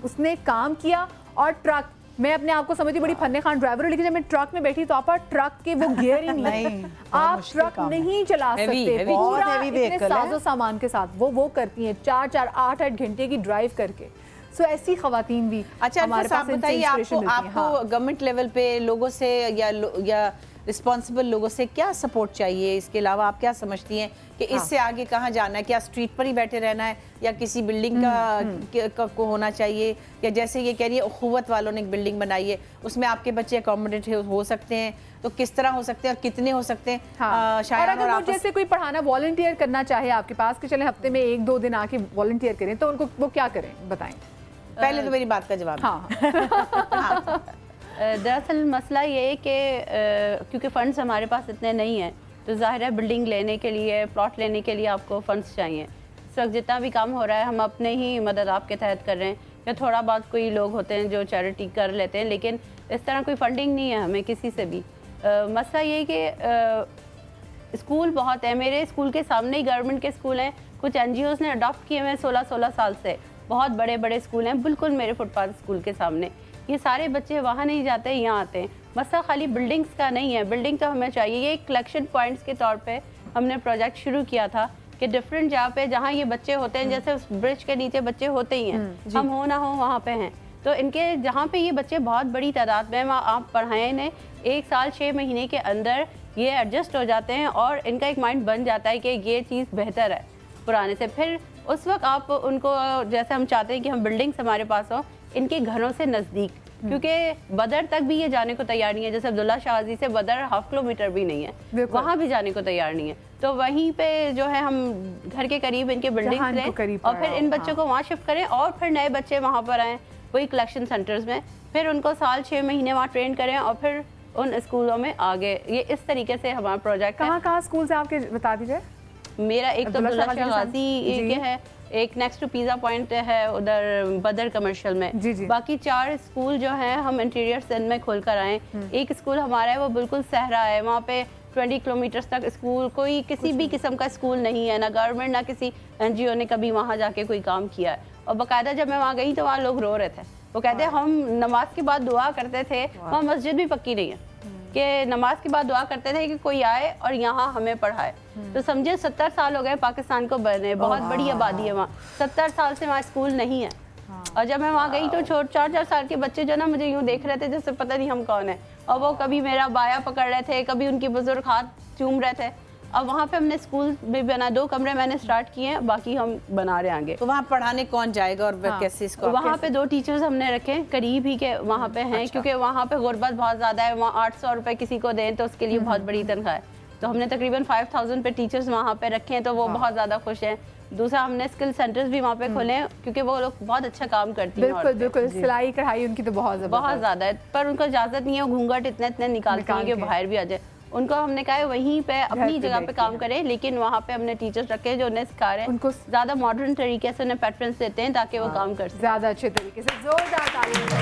उसने काम किया। और ट्रक, मैं अपने आप को समझती बड़ी फन्ने खान ड्राइवर हूँ, लेकिन जब मैं ट्रक में बैठी तो आप ट्रक के वो गियर ही नहीं आप ट्रक नहीं चला सकते पूरा इतने साजो सामान के साथ। वो करती हैं 4-4, 8-8 घंटे की ड्राइव करके। सो ऐसी खवातीन भी हमारे पास बताइए, आपको गवर्नमेंट लेवल पे लोगों से या रिस्पॉन्सिबल लोगों से क्या सपोर्ट चाहिए? इसके अलावा आप क्या समझती हैं कि इससे आगे कहाँ जाना है? क्या स्ट्रीट पर ही बैठे रहना है या किसी बिल्डिंग का को होना चाहिए? या जैसे ये कह रही है उखुवत वालों ने एक बिल्डिंग बनाई है, उसमें आपके बच्चे अकोमोडेट हो सकते हैं, तो किस तरह हो सकते हैं और कितने हो सकते हैं? और अगर वो जैसे कोई पढ़ाना वॉलंटियर करना चाहे आपके पास कि चले हफ्ते में 1-2 दिन आके वॉलंटियर करें, तो उनको वो क्या करें बताएं? पहले तो मेरी बात का जवाब। दरअसल मसला ये है कि क्योंकि फ़ंड्स हमारे पास इतने नहीं हैं, तो ज़ाहिर है बिल्डिंग लेने के लिए, प्लॉट लेने के लिए आपको फ़ंड्स चाहिए। इस वक्त जितना भी काम हो रहा है हम अपने ही मदद आपके तहत कर रहे हैं, या थोड़ा बहुत कोई लोग होते हैं जो चैरिटी कर लेते हैं, लेकिन इस तरह कोई फंडिंग नहीं है हमें किसी से भी। मसला ये है कि स्कूल बहुत है, मेरे स्कूल के सामने ही गवर्नमेंट के स्कूल हैं, कुछ NGOs ने अडॉप्ट किए हुए 16-16 साल से, बहुत बड़े बड़े स्कूल हैं बिल्कुल मेरे फुटपाथ स्कूल के सामने। ये सारे बच्चे वहाँ नहीं जाते, यहाँ आते हैं। मसला खाली बिल्डिंग्स का नहीं है, बिल्डिंग तो हमें चाहिए। ये एक कलेक्शन पॉइंट्स के तौर पे हमने प्रोजेक्ट शुरू किया था कि डिफरेंट जहाँ पे जहाँ ये बच्चे होते हैं, जैसे उस ब्रिज के नीचे बच्चे होते ही हैं, हम हो ना हो वहाँ पे हैं, तो इनके जहाँ पे ये बच्चे बहुत बड़ी तादाद में वहाँ आप पढ़ाएं इन्हें, 1 साल 6 महीने के अंदर ये एडजस्ट हो जाते हैं और इनका एक माइंड बन जाता है कि ये चीज़ बेहतर है पुराने से। फिर उस वक्त आप उनको, जैसे हम चाहते हैं कि हम बिल्डिंग्स हमारे पास हो इनके घरों से नज़दीक, क्योंकि बदर तक भी ये जाने को तैयार नहीं है। जैसे अब्दुल्ला शाहजी से बदर 1/2 किलोमीटर भी नहीं है, वहाँ भी जाने को तैयार नहीं है। तो वहीं पे जो है हम घर के करीब इनके बिल्डिंग्स लें और फिर इन बच्चों को वहाँ शिफ्ट करें और फिर नए बच्चे वहाँ पर आएँ वही कलेक्शन सेंटर्स में, फिर उनको साल 6 महीने वहाँ ट्रेन करें और फिर उन स्कूलों में आगे। ये इस तरीके से हमारा प्रोजेक्ट है। कहाँ स्कूल से आपके बता दीजिए? मेरा एक तो अब्दुल्ला शाहजी है, एक नेक्स्ट टू पिज़्ज़ा पॉइंट है उधर बदर कमर्शियल में। जी। बाकी 4 स्कूल जो हैं हम इंटीरियर सिंध में खोल कर आए। एक स्कूल हमारा है वो बिल्कुल सहरा है, वहाँ पे 20 किलोमीटर्स तक स्कूल, कोई किसी भी किस्म का स्कूल नहीं है, ना गवर्नमेंट ना किसी NGO ने कभी वहाँ जाके कोई काम किया है। और बाकायदा जब मैं वहाँ गई तो वहाँ लोग रो रहे थे, वो कहते हम नमाज के बाद दुआ करते थे, वहाँ मस्जिद भी पक्की नहीं है, कि नमाज के बाद दुआ करते थे कि कोई आए और यहाँ हमें पढ़ाए। तो समझे 70 साल हो गए पाकिस्तान को बने, बहुत बड़ी आबादी है वहाँ, 70 साल से वहाँ स्कूल नहीं है। और जब मैं वहाँ गई तो 4-4 साल के बच्चे जो ना मुझे यूँ देख रहे थे जैसे पता नहीं हम कौन है, और वो कभी मेरा बाया पकड़ रहे थे, कभी उनकी बुजुर्ग हाथ चूम रहे थे। अब वहाँ पे हमने स्कूल भी बना, 2 कमरे मैंने स्टार्ट किए हैं, बाकी हम बना रहे हैं आगे। तो वहाँ पढ़ाने कौन जाएगा और कैसे इसको? वहाँ पे 2 टीचर्स हमने रखे करीब ही के वहाँ पे हैं। अच्छा। क्योंकि वहाँ पे गुर्बत बहुत ज़्यादा है, वहाँ 800 रुपये किसी को दें तो उसके लिए बहुत बड़ी तनख्वाह है। तो हमने तकरीबन 5000 पे टीचर्स वहाँ पे रखे हैं, तो वो बहुत ज़्यादा खुश हैं। दूसरा हमने स्किल सेंटर्स भी वहाँ पे खोले हैं क्योंकि वो लोग बहुत अच्छा काम करती हैं। बिल्कुल सिलाई कढ़ाई उनकी तो बहुत ज़्यादा है, पर उनको इजाज़त नहीं है, घूंघट इतने निकालते हैं कि बाहर भी आ जाए। उनको हमने कहा है वहीं पे अपनी जगह पे काम करें, लेकिन वहाँ पे हमने टीचर्स रखे हैं जो उन्हें सिखा रहे हैं, उनको ज़्यादा मॉडर्न तरीके से उन्हें पैटर्न्स देते हैं ताकि वो काम कर सकें ज़्यादा अच्छे तरीके से। जोरदार तालियां।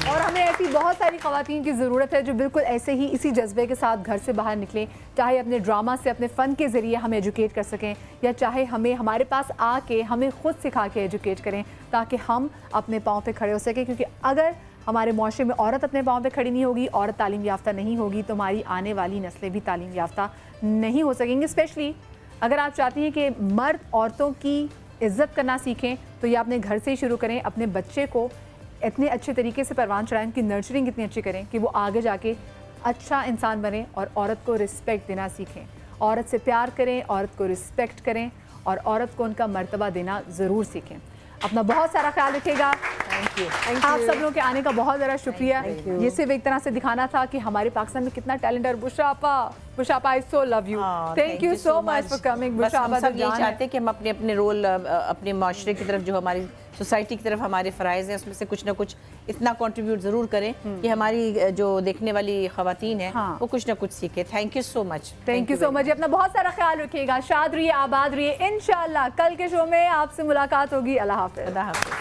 और हमें ऐसी बहुत सारी ख़वातीन की ज़रूरत है जो बिल्कुल ऐसे ही इसी जज्बे के साथ घर से बाहर निकलें, चाहे अपने ड्रामा से, अपने फ़न के ज़रिए हम एजुकेट कर सकें, या चाहे हमें हमारे पास आके हमें ख़ुद सिखा के एजुकेट करें, ताकि हम अपने पाँव पे खड़े हो सकें। क्योंकि अगर हमारे माशरे में औरत अपने पाँव पे खड़ी नहीं होगी, औरत तालीम याफ्ता नहीं होगी, तो हमारी आने वाली नस्लें भी तालीम याफ्ता नहीं हो सकेंगी। स्पेशली अगर आप चाहती हैं कि मर्द औरतों की इज़्ज़त करना सीखें, तो ये अपने घर से ही शुरू करें। अपने बच्चे को इतने अच्छे तरीके से परवान चढ़ाएं, उनकी नर्चरिंग इतनी अच्छी करें कि वो आगे जाके अच्छा इंसान बने और औरत को रिस्पेक्ट देना सीखें। औरत से प्यार करें, औरत को रिस्पेक्ट करें और औरत को उनका मर्तबा देना ज़रूर सीखें। अपना बहुत सारा ख्याल रखिएगा। Thank you. आप सब लोगों के आने का बहुत ज़्यादा शुक्रिया। ये सिर्फ एक तरह से दिखाना था कि हमारे पाकिस्तान में कितना टैलेंट है। Bushra I so love you, thank you so much for coming. बस हम सब ये चाहते हैं कि हम अपने अपने रोल अपने माशरे की तरफ, जो हमारी सोसाइटी की तरफ हमारे फ़राइज़ हैं, उसमें से कुछ ना कुछ इतना कंट्रीब्यूट ज़रूर करें कि हमारी जो देखने वाली ख़वातीन हैं वो कुछ ना कुछ सीखे। Thank you so much. Thank you so much. अपना बहुत सारा ख्याल रखिएगा। शाद रहिए, आबाद रहिए। इंशाल्लाह कल के शो में आपसे मुलाकात होगी। अल्लाह हाफ़िज़। अल्लाह हाफ़िज़।